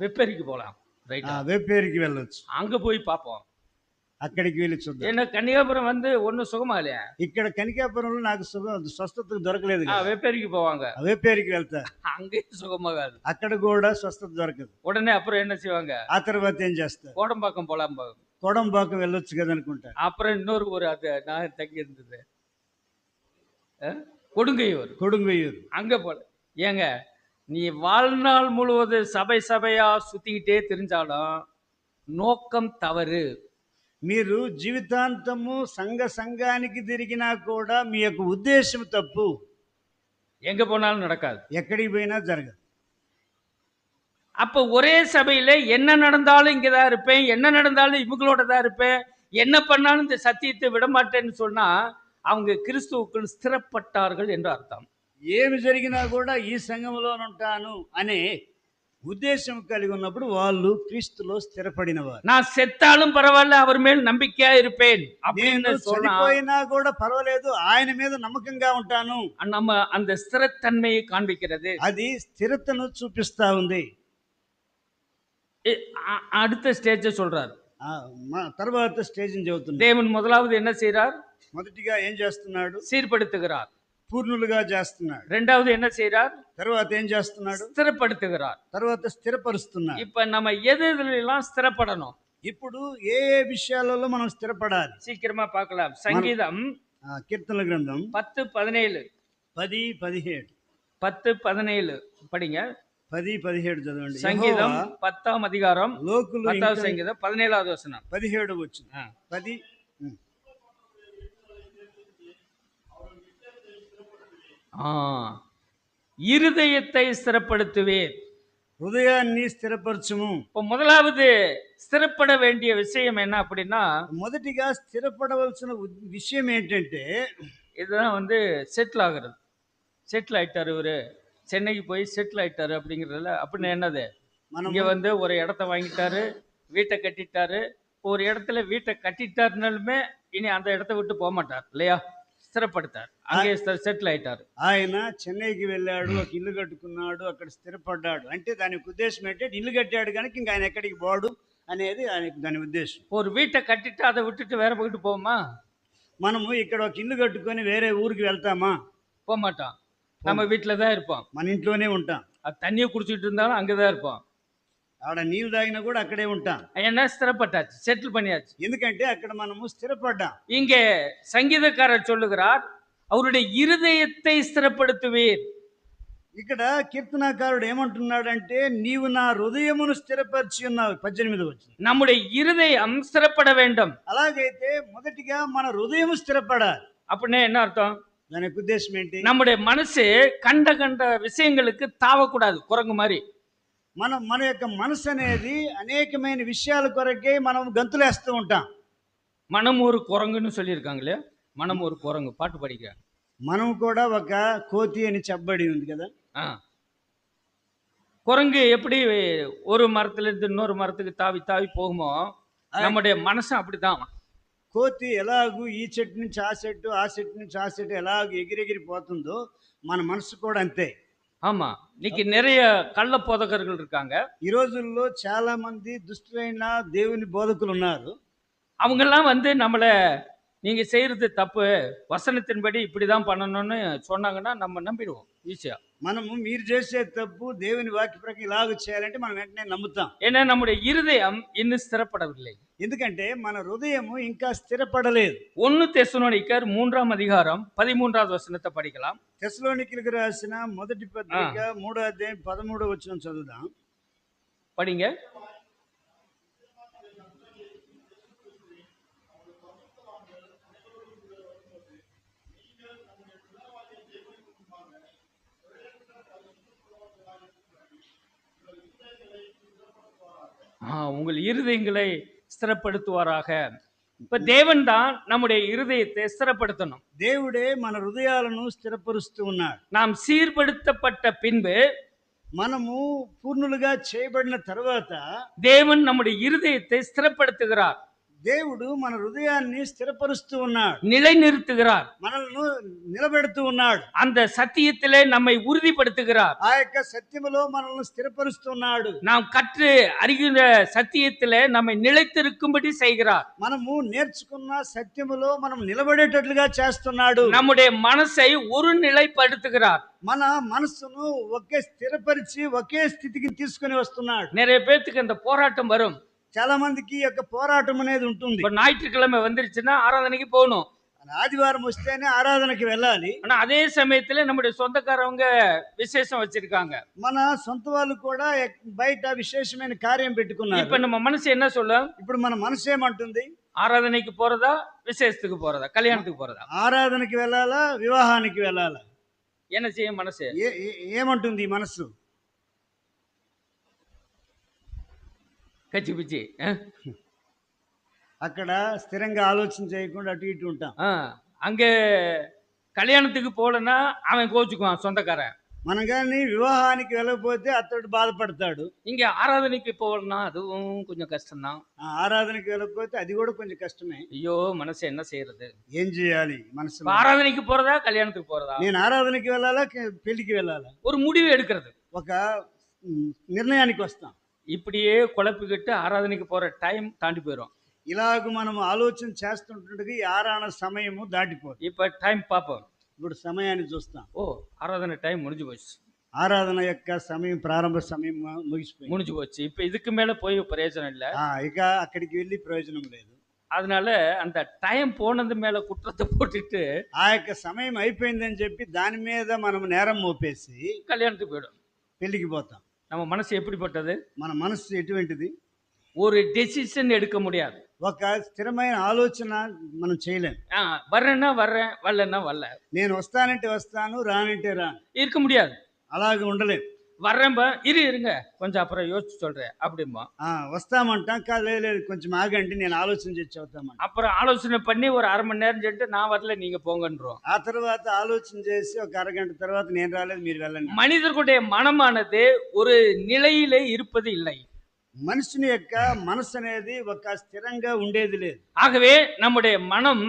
வெப்பேரிக்கு போலாம், ரைட். వెప్పేరికి వెళ్ళొచ్చు, அங்க போய் பார்ப்போம். అక్కడికి వెళ్ళి చూద్దాం. ஏன்னா கன்னிகாபுரம் வந்து ஒன்னும் சுகமா இல்லையா? ఇక్కడ కనికాపురంలో నాకు స్వస్థత దొరకలేదు కదా. வெப்பேரிக்கு போவாங்க, వెప్పేరికి వెళ్తా, அங்கேயும் சுகமாகாது. అక్కడ కూడా స్వస్థత దొరకదు. உடனே அப்புறம் என்ன செய்வாங்க? ఆ తర్వాత ఏం చేస్తారు? கோடம்பாக்கம் போலாம். కోడంబాకం వెళ్ళొచ్చు కదా అనుకుంటా. அப்புறம் இன்னொரு ஒரு அது நான் தங்கி இருந்தது கொடுங்கையூர். கொடுங்கையூர் அங்க போல. ஏங்க, நீ வாழ்நாள் முழுவதும் சபை சபையா சுத்திக்கிட்டே தெரிஞ்சாலும் நோக்கம் தவறு. మీరు జీవితాంతము సంఘానికి తిరిగినా కూడా మీ యొక్క ఉద్దేశం తప్పు. எங்க போனாலும் நடக்காது, ఎక్కడికి పోయినా జరగదు. அப்ப ஒரே சபையில என்ன நடந்தாலும் இங்கதான் இருப்பேன், என்ன நடந்தாலும் இவங்களோட தான் இருப்பேன், என்ன பண்ணாலும் இந்த சத்தியத்தை விட மாட்டேன்னு சொன்னா அவங்க கிறிஸ்துவுக்குள் ஸ்திரப்பட்டார்கள் என்று அர்த்தம். ఏమి జరిగినా కూడా ఈ సంఘంలో ఉంటాను అనే ఉద్దేశం కలిగి ఉన్నప్పుడు వాళ్ళు క్రీస్తులో స్థిరపడిన వారు. நான் செத்தாலும் பரவாயில்ல, அவர் மேல் நம்பிக்கையா இருப்பேன் அப்படின்னு నేను சொன்னா చనిపోయినా కూడా పర్వాలేదు, ఆయన మీద నమ్మకంగా ఉంటాను, நம்ம அந்த ஸ்திரத்தன்மையை காண்பிக்கிறது. అది స్థిరతను చూపిస్తా ఉంది. அடுத்த ஸ்டேஜ் சொல்றார். తర్వాత స్టేజ్ చెబుతుంది. தேவன் முதலாவது என்ன செய்றார்? మొదటిగా ఏం చేస్తున్నాడు? சீர்படுத்துகிறார். పూర్ణులుగా చేస్తున్నాడు. ரெண்டாவது என்ன செய்றார்? తర్వాత ఏం చేస్తున్నాడు? ஸ்திரப்படுத்துகிறார். తర్వాత స్థిరపరుస్తున్నాడు. இப்ப நம்ம எதுலாம் ஸ்திரப்படணும்? ఇప్పుడు ఏ విషయాలలో మనం స్థిరపడాలి? சீக்கிரமா பார்க்கலாம். சங்கீதம் కీర్తనల గ్రంథం 10:17. 10:17. 10:17 படிங்க. 10:17 చదవండి. சங்கீதம் 10ஆம் அதிகாரம் లోకులు 10வது சங்கீதம் 17வது வசனம். 17 వచ్చింది. 10 இருதயத்தை ஸ்திரப்படுத்துவேன். హృదయాన్ని స్థిరపరచుము. இப்போ முதலாவது ஸ்திரப்பட வேண்டிய விஷயம் என்ன அப்படின்னா, మొదటిగా స్థిరపడవలసిన విషయం ఏంటంటే இதுதான் வந்து செட்டில் ஆகுறது. செட்டில் ஆயிட்டாரு இவரு, சென்னைக்கு போய் செட்டில் ஆயிட்டாரு அப்படிங்கிறதுல. அப்படின்னு என்னது? இங்க வந்து ஒரு இடத்த வாங்கிட்டாரு, வீட்டை கட்டிட்டாரு. ஒரு இடத்துல வீட்டை கட்டிட்டாருனாலுமே இனி அந்த இடத்த விட்டு போக மாட்டார் இல்லையா? స్థిరపడతారు, అங்கே సెటిల్ అయ్యారు. ఆయన చెన్నైకి వెళ్ళాడు, ఒక ఇల్లు కట్టుకున్నాడు, అక్కడ స్థిరపడ్డాడు. అంటే దానికి ఉద్దేశం ఏంటంటే ఇల్లు కట్టాడు కనుక ఇంకా ఆయన ఎక్కడికి పోడు అనేది దాని ఉద్దేశం. ஒரு வீட்டை கட்டிட்டு அதை விட்டுட்டு வேற போயிட்டு போமா? మనము ఇక్కడ ఒక ఇల్లు కట్టుకొని వేరే ఊరికి వెళ్తామా? போக மாட்டோம். நம்ம வீட்டில் தான் இருப்போம், మన ఇంట్లోనే ఉంటాం. அது தண்ணியை குடிச்சிட்டு இருந்தாலும் அங்கே தான் இருப்போம். ఆడ నీళ్ళు తాగినా కూడా అక్కడే ఉంటాం. என்ன స్థిరப்பட்டாச்சு, செட்டில் பண்ணியாச்சு. ఎందుకంటే అక్కడ మనము స్థిరపడ్డాం. இங்கே சங்கீதக்காரர் சொல்லுகிறார், அவருடைய இருதயத்தை స్థిరப்படுத்துவீர். ఇక్కడ కీర్తనాకారుడు ఏమంటున్నాడంటే, నీవు నా హృదయమును స్థిరపరిచి ఉన్నావు. 18 వచ్చింది. நம்முடைய இருதயம் స్థిరపட வேண்டும். అలాగైతే మొదటిగా మన హృదయం స్థిరపడాలి. அப்படின்னா என்ன అర్థం? దానికి ఉద్దేశం ఏంటి? நம்முடைய మనసు கண்ட விஷயங்களுக்கு தாவக்கூடாது, குரங்கு மாதிரி. మన యొక్క మనసు అనేది అనేకమైన విషయాల కొరకే మనం గంతులేస్తూ ఉంటాం. மனம் ஒரு குரங்குன்னு சொல்லியிருக்காங்களே, மனம் ஒரு குரங்கு பாட்டு படிக்கிறேன். మనం కూడా ఒక కోతి అని చెప్పబడి ఉంది కదా. குரங்கு எப்படி ஒரு மரத்துல இருந்து இன்னொரு மரத்துக்கு தாவி தாவி போகுமோ, நம்முடைய மனசும் அப்படித்தான். కోతి ఎలాగూ ఈ చెట్టు నుంచి ఆ చెట్టు, ఆ చెట్టు నుంచి ఆ చెట్టు ఎలాగూ ఎగిరెగిరి పోతుందో మన మనసు కూడా అంతే. ஆமா, இன்னைக்கு நிறைய கள்ள போதகர்கள் இருக்காங்க. ఈ రోజుల్లో చాలా మంది దుష్టులైన దేవుని బోధకులు ఉన్నారు. அவங்கெல்லாம் வந்து நம்மளை நீங்க செய்யறது தப்பு, வசனத்தின்படி இப்படிதான் பண்ணணும்னு சொன்னாங்கன்னா நம்ம நம்பிடுவோம் ஈஸியா. మనము మీరు చేసే తప్పు దేవుని వాక్య ప్రకారం ఇలాగ చేయాలంటే మనం వెంటనే నమ్ముతాం. ஏன்னா நம்முடைய இருதயம் இன்னும் ஸ்திரப்படவில்லை. ఎందుకంటే మన హృదయము ఇంకా స్థిరపడలేదు. 1 தெசலோனிக்கர் 3ஆம் அதிகாரம் 13வது வசனத்தை படிக்கலாம். తెస్సలోనికీయులకు రాసిన మొదటి పత్రిక 3వ అధ్యాయం 13వ వచనం చదువుదాం. படிங்க. உங்கள் இருதயங்களை ஸ்திரப்படுத்துவாராக. இப்ப தேவன் தான் நம்முடைய இருதயத்தை ஸ்திரப்படுத்தணும். దేవుడే మన హృదయాలను స్థిరపరుస్తూ ఉన్నాడు. நாம் சீர்படுத்தப்பட்ட பின்பு, మనము పూర్ణులుగా చేయబడిన తర్వాత தேவன் நம்முடைய இருதயத்தை ஸ்திரப்படுத்துகிறார், దేవుడు మన హృదయాన్ని స్థిరపరుస్తూ ఉన్నాడు, நிலைநிறுத்துகிறார், మనల్ని నిలబెడుతూ ఉన్నాడు. அந்த சத்தியத்திலே நம்மை உறுதிப்படுத்துகிறார். ఆ యొక్క సత్యములో మనల్ని స్థిరపరుస్తున్నాడు. நாம் கற்று அறிகிற சத்தியத்திலே நம்மை நிலைத்திருக்கும்படி செய்கிறார். మనము నేర్చుకున్న సత్యములో మనం నిలబడేటట్లుగా చేస్తున్నాడు. நம்முடைய மனசை ஒரு நிலைப்படுத்துகிறார். మన మనస్సును ఒకే స్థిరపరిచి ఒకే స్థితికి తీసుకొని వస్తున్నాడు. நிறைய பேத்துக்கு அந்த போராட்டம் வரும். చాలా మందికి ఈ యొక్క పోరాటం అనేది ఉంటుంది. இப்ப ஞாயிற்றுக்கிழமை வந்துருச்சுன்னா ஆராதனைக்கு போகணும், ఆదివారం వస్తేనే ఆరాధనకి వెళ్ళాలి. ஆனா அதே சமயத்துல நம்முடைய சொந்தக்காரவங்க விசேஷம் வச்சிருக்காங்க. మన సొంత వాళ్ళు కూడా బయట విశేషమైన కార్యం పెట్టుకున్నారు. இப்ப நம்ம மனசு என்ன சொல்லும்? ఇప్పుడు మన మనసు ఏమంటుంది? ஆராதனைக்கு போறதா, விசேஷத்துக்கு போறதா, கல்யாணத்துக்கு போறதா? ఆరాధనకి వెళ్ళాలా, వివాహానికి వెళ్ళాలా? என்ன செய்யும் మనసు? ఏమంటుంది ఈ మనసు? கச்சி பிச்சி అక్కడ స్థిరంగా ఆలోచన చేయకుండా అటు ఇటు ఉంటాం. அங்க கல்யாணத்துக்கு போலன்னா அவன் கோச்சுக்குவான் சொந்தக்காரன். మనం కానీ వివాహానికి వెళ్ళకపోతే అతడు బాధపడతాడు. இங்க ஆராதனைக்கு போகலன்னா அதுவும் கொஞ்சம் கஷ்டம்தான். ఆరాధనకి వెళ్ళకపోతే అది కూడా కొంచెం కష్టమే. ஐயோ మనసు என்ன செய்யறது? ఏం చేయాలి మనసు? ஆராதனைக்கு போறதா, கல்யாணத்துக்கு போறதா? నేను ఆరాధనకి వెళ్ళాలా, పెళ్లికి వెళ్ళాలా? ஒரு முடிவு எடுக்கிறது. ఒక నిర్ణయానికి వస్తాం. இப்படியே குழப்பிக்கிட்டு ஆராதனைக்கு போற டைம் தாண்டி போயிடும். ఇలాగ మనం ఆలోచన చేస్తుంటే ఈ ఆరాధన సమయము దాటిపోతుంది. இப்ப டைம் பார்ப்போம். ఇప్పుడు సమయాన్ని చూస్తాం. ஓ, ஆராதனை டைம் முடிஞ்சு போச்சு. ఆరాధన యొక్క సమయం, ప్రారంభ సమయం முடிஞ்சு போச்சு. இப்ப இதுக்கு மேல போய் பிரயோஜனம் இல்ல. ఇక అక్కడికి వెళ్ళి ప్రయోజనం లేదు. அதனால அந்த டைம் போனது மேல కుట్రத்தை పోட்டுட்டு ఆ యొక్క సమయం అయిపోయిందని చెప్పి దాని మీద మనం నేరం మోపేసి கல்யாணத்துக்கு போயிடும், పెళ్లికి పోతాం. நம்ம மனசு எப்படிப்பட்டது? మన మనసు ఎటువంటిది? ஒரு டெசிஷன் எடுக்க முடியாது. ఒక స్థిరమైన ఆలోచన మనం చేయలేం. வர்றேன்னா வர்றேன், வரலன்னா வரல. నేను వస్తానంటే వస్తాను, రానంటే రాను, இருக்க முடியாது. అలాగే ఉండలేం. வர்றேன்பா, இருங்க கொஞ்சம் அப்புறம் யோசிச்சு சொல்றேன் அப்படிம்பா. వస్తామంటాం, లేదు కొంచెం ఆగండి నేను ఆలోచన చేసి చెబుతామంట. அப்புறம் ஆலோசனை பண்ணி ஒரு அரை மணி நேரம் சொல்லிட்டு நான் வரல நீங்க போங்கன்றோம். ఆ తర్వాత ఆలోచన చేసి ఒక అరగంట తర్వాత నేను రాలేదు మీరు వెళ్ళండి. மனிதர்களுடைய மனமானது ஒரு நிலையிலே இருப்பது இல்லை. మనుషుని యొక్క మనసు అనేది ఒక స్థిరంగా ఉండేది లేదు. ஆகவே நம்முடைய மனம்,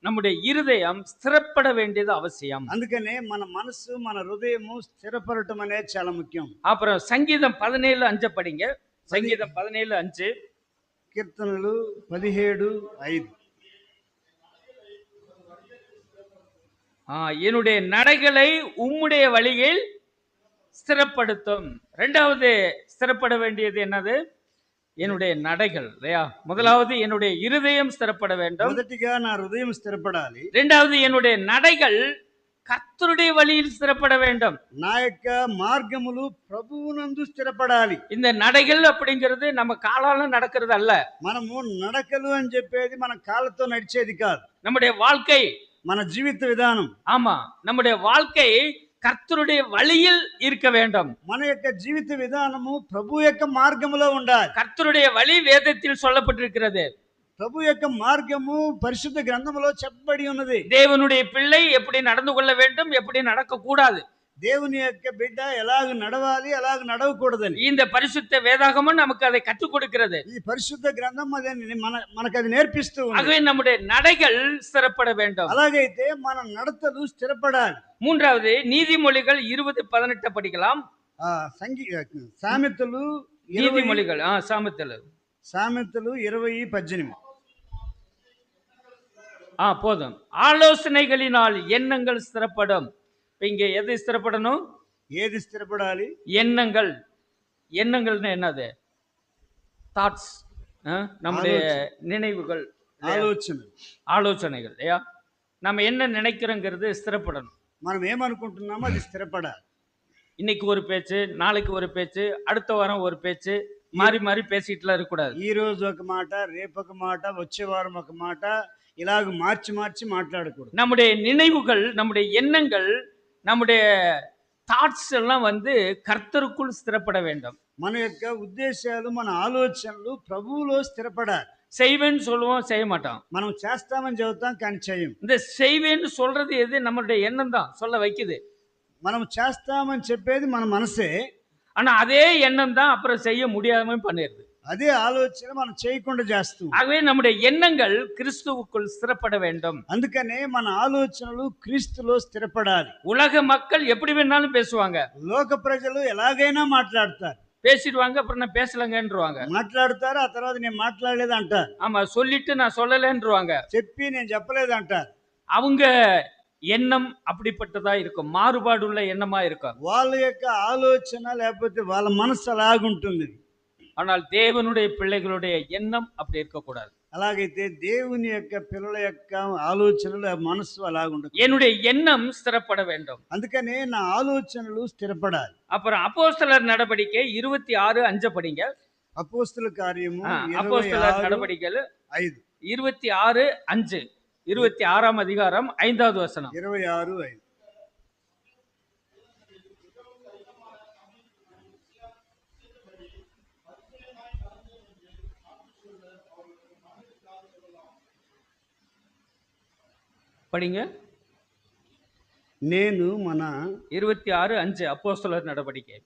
நம்முடைய இருதயம் ஸ்திரப்பட வேண்டியது அவசியம். అందుకనే మన మనసు, మన హృదయము స్థిరపడటం అనేది చాలా ముఖ్యం. அப்புறம் சங்கீதம் 17:5 படிங்க. சங்கீதம் 17:5. కీర్తనలు 17:5. என்னுடைய நடைகளை உம்முடைய வழியில் ஸ்திரப்படுத்தும். இரண்டாவது ஸ்திரப்பட வேண்டியது என்னது? என்னுடைய நடைகள் இல்லையா? முதலாவது என்னுடைய இருதயம் ஸ்திரப்பட வேண்டும். మొదటిగా నా హృదయం స్థిరపడాలి. இரண்டாவது என்னுடைய நடைகள் கர்த்தருடைய வழியில் ஸ்திரப்பட வேண்டும். నా యొక్క మార్గములు ప్రభువునందు స్థిరపడాలి. இந்த நடைகள் அப்படிங்கிறது நம்ம காலால நடக்கிறது அல்ல. మనము నడకలు అని చెప్పేది మన కాళ్ళతో నడిచేది కాదు. நம்முடைய வாழ்க்கை, మన జీవిత విధానం, ஆமா, நம்முடைய வாழ்க்கை கர்த்தருடைய வழியில் இருக்க வேண்டும். మన యొక్క జీవిత విధానము ప్రభు యొక్క మార్గములో ఉండాలి. கர்த்தருடைய வழி வேதத்தில் சொல்லப்பட்டிருக்கிறது. ప్రభు యొక్క మార్గము పరిశుద్ధ గ్రంథములో చెప్పబడి ఉన్నది. தேவனுடைய பிள்ளை எப்படி நடந்து கொள்ள வேண்டும், எப்படி நடக்க கூடாது, దేవుని యొక్క బిడ్డ ఎలాగ నడవాలి, ఎలాగ నడవకూడదని இந்த பரிசுத்த வேதாகமும் நமக்கு அதை கற்றுக் கொடுக்கிறது. ఈ పరిశుద్ధ గ్రంథం మనకు అది నేర్పిస్తూ ఉంది. ஆகவே நம்முடைய நடைகள் ஸ்திரப்பட வேண்டும். అలాగైతే మన నడతలు స్థిరపడాలి. மூன்றாவது நீதிமொழிகள் 20:18 படிக்கலாம். సామెతలు நீதிமொழிகள் సామెతలు 20:18. போதும். ஆலோசனைகளினால் எண்ணங்கள் ஸ்திரப்படும். இப்ப இங்க எது ஸ்திரப்படணும்? ఏది స్థిరపడాలి? எண்ணங்கள். எண்ணங்கள்னா என்னது? தாட்ஸ். நம்முடைய ఆలోచన நினைவுகள், இல்லையா? ఆలోచన. ஆலோசனைகள், இல்லையா? நம்ம என்ன நினைக்கிறோங்கிறது ஸ்திரப்படணும். మనం ఏమనుకుంటున్నామో అది స్థిరపడాలి. இன்னைக்கு ஒரு பேச்சு, நாளைக்கு ஒரு பேச்சு, அடுத்த வாரம் ஒரு பேச்சு, மாறி மாறி பேசிட்டுலாம் இருக்கக்கூடாது. ఈ రోజు ఒక మాట, రేపు ఒక మాట, వచ్చే వారం ఒక మాట, ఇలాగ మార్చి మార్చి మాట్లాడకూడదు. நம்முடைய நினைவுகள், நம்முடைய எண்ணங்கள், நம்முடைய தாட்ஸ் எல்லாம் வந்து கர்த்தருக்குள் ஸ்திரப்பட வேண்டும். మన యొక్క ఉద్దేశాలు, మన ఆలోచనలు ప్రభువులో స్థిరపడాలి. செய்வேன்னு சொல்லுவோம், செய்ய மாட்டோம். మనం చేస్తామని చెబుతాం కానీ చేయం. இந்த செய்வேன்னு சொல்றது எது? நம்மளுடைய எண்ணம் தான் சொல்ல வைக்குது. మనం చేస్తామని చెప్పేది మన మనసే. ஆனா அதே எண்ணம் தான் அப்புறம் செய்ய முடியாம பண்ணிடுது. అదే ఆలోచన మనం చేయకుండా చేస్తాం. ஆகவே நம்முடைய எண்ணங்கள் கிறிஸ்துவுக்குள் ஸ்திரப்பட வேண்டும். అందుకనే మన ఆలోచనలు క్రీస్తులో స్థిరపడాలి. உலக மக்கள் எப்படி வேணாலும் பேசுவாங்க, లోక ప్రజలు ఎలాగైనా మాట్లాడతారు. பேசிடுவாங்க, அப்புறம் நான் பேசலங்கன்றுவாங்க. మాట్లాడతారు, ఆ తర్వాత నేను మాట్లాడలేదు అంటారు. ஆமா, சொல்லிட்டு நான் சொல்லலன்றுவாங்க. చెప్పి నేను చెప్పలేదు అంటారు. அவங்க எண்ணம் அப்படிப்பட்டதா இருக்கும், மாறுபாடுள்ள எண்ணமா இருக்கும். వాళ్ళ యొక్క ఆలోచన లేకపోతే వాళ్ళ మనసు అలాగుంటుంది. ஆனால் தேவனுடைய பிள்ளைகளுடைய எண்ணம் அப்படி இருக்கக்கூடாது. అలాగైతే దేవుని యొక్క పిల్లల యొక్క ఆలోచనలు మనసు అలాగుండదు. என்னுடைய எண்ணம் ஸ்திரப்பட வேண்டும். అందుకనే నా ఆలోచనలు స్థిరపడాలి. அப்புறம் அப்போஸ்தலர் நடவடிக்கை 26:5 படிங்க. అపోస్తల కార్యము அப்போஸ்தலர் நடவடிக்கைகள் 26:5. 26:5, 26ஆம் அதிகாரம் 5வது வசனம். 26:5. படிங்க. నేను మన 26:5 அப்போஸ்தலர் நடவடிக்கை.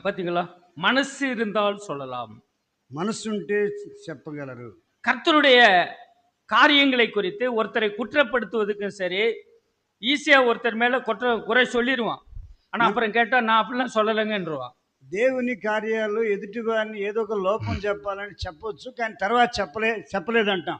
பாத்தீங்களா? மனசு இருந்தால் சொல்லலாம். మనసుంటే చెప్పగలరు. கர்த்தருடைய காரியங்களை குறித்து ஒருத்தரை குற்றப்படுத்துவதுக்கும் சரி, ஈஸியா ஒருத்தர் மேல குறை சொல்லிடுவான். ஆனா அப்புறம் கேட்டா நான் அப்படிலாம் சொல்லலைங்கன்றுவான். దేవుని కార్యాలు ఎదుటివారిని ఏదో ఒక లోపం చెప్పాలని చెప్పొచ్చు, కానీ తర్వాత చెప్పలేదంటాం.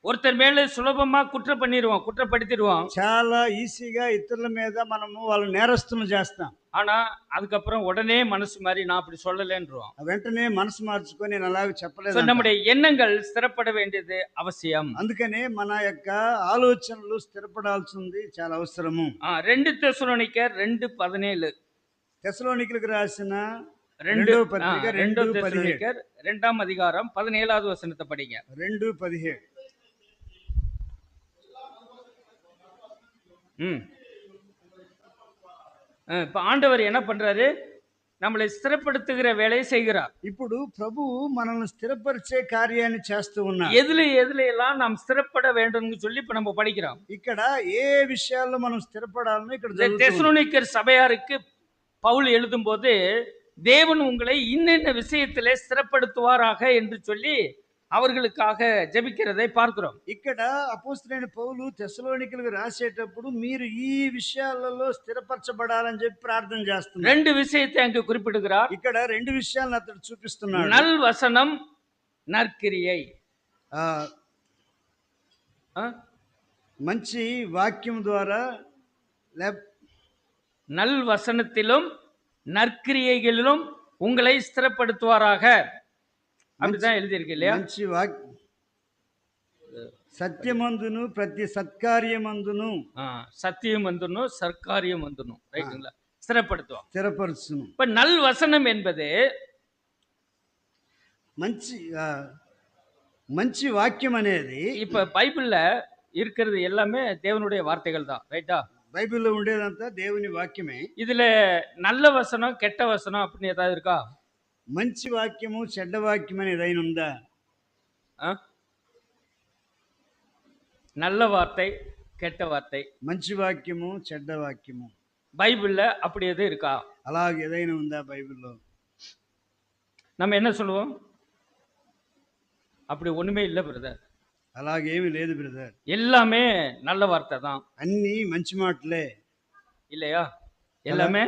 ஒருத்தர் மேல சுலபமா குற்றப்படுத்திடுவான். చాలా ఈజీగా ఇతరుల మీద మనము వాళ్ళ నేరస్తులు చేస్తాం. ஆனா அதுக்கப்புறம் உடனே மனசு மாதிரி நான் அப்படி சொல்லலைன்றுவான். వెంటనే మనసు మార్చుకొని నేను అలాగే చెప్పలేదు. நம்முடைய எண்ணங்கள் ஸ்திரப்பட வேண்டியது அவசியம். అందుకనే మన యొక్క ఆలోచనలు స్థిరపడాల్సింది చాలా అవసరము. 2 தெசலோனிக்கர் 2:17. తెస్సలోనికీయులకు రాసిన 2 పత్రిక 2 2:17. தெசலோனிக்கர் 2ஆம் அதிகாரம் 17வது வசனத்தை படிங்க. 2:17. இப்ப ஆண்டவர் என்ன பண்றாரு? நம்மளை ஸ்திரப்படுத்துகிற வேலையை செய்கிறார். ఇప్పుడు ప్రభువు మనల్ని స్థిరపరిచే కార్యాన్ని చేస్తూ ఉన్నారు. எதுல எல்லாம் நாம் ஸ்திரப்பட வேண்டும்னு சொல்லி இப்ப நம்ம படிக்கிறோம். ఇక్కడ ఏ విషయాల్లో మనం స్థిరపడాలని ఇక్కడ జరుగుతుంది. தெசலோனிக்கர் சபையாருக்கு பவுல் எழுதும்போது தேவன் உங்களை இன்னென்ன விஷயத்திலே ஸ்திரப்படுத்துவாராக என்று சொல்லி அவர்களுக்காக ஜெபிக்கிறதை பார்க்கிறோம். ఇక్కడ అపోస్తలుడైన పౌలు తెస్సలోనికీయులకు రాసేటప్పుడు మీరు ఈ విషయాలలో స్థిరపరచబడాలని చెప్పి ప్రార్థన చేస్తున్నారు. 2 விஷயத்தை அங்கு குறிப்பிடுகிறார். ఇక్కడ 2 విషయాలను అతడు చూపిస్తున్నాడు. நல் வசனம், நற்கிரியை. మంచి వాక్యం ద్వారా நல் வசனத்திலும் நற்கிரியைகளிலும் உங்களை ஸ்திரப்படுத்துவாராக. அப்படிதான் எழுதியிருக்கு இல்லையா? మంచి సత్యమందును ప్రతి సత్కార్యమందును சத்தியம் வந்துடணும், சர்க்காரியம் வந்துடணும். ரைட்டுங்களா? ஸ்திரப்படுத்துவோம், స్థిరపరచును. இப்ப நல் வசனம் என்பது మంచి వాక్యం అనేది இப்ப బైబిள்ல இருக்கிறது எல்லாமே தேவனுடைய வார்த்தைகள் தான். ரைட்டா? బైబిల్లో ఉండేదంతా దేవుని వాక్యమే. இதுல நல்ல வசனம், கெட்ட வசனம் அப்படின்னு ஏதாவது இருக்கா? మంచి వాక్యము చెడ్డ వాక్యం అని ఏదైనా ఉందా? நல்ல வார்த்தை, கெட்ட வார்த்தை, మంచి వాక్యము చెడ్డ వాక్యము பைபிள்ல அப்படி எதுவும் இருக்கா? అలాగే ఏదైనా ఉందా బైబిల్లో? நம்ம என்ன சொல்லுவோம்? அப்படி ஒண்ணுமே இல்லை பிரதர். అలాగేమీ లేదు బ్రదర్. எல்லாமே நல்ல வார்த்தை தான் అన్నీ మంచి మాటలే. இல்லையா? అలా எல்லாமே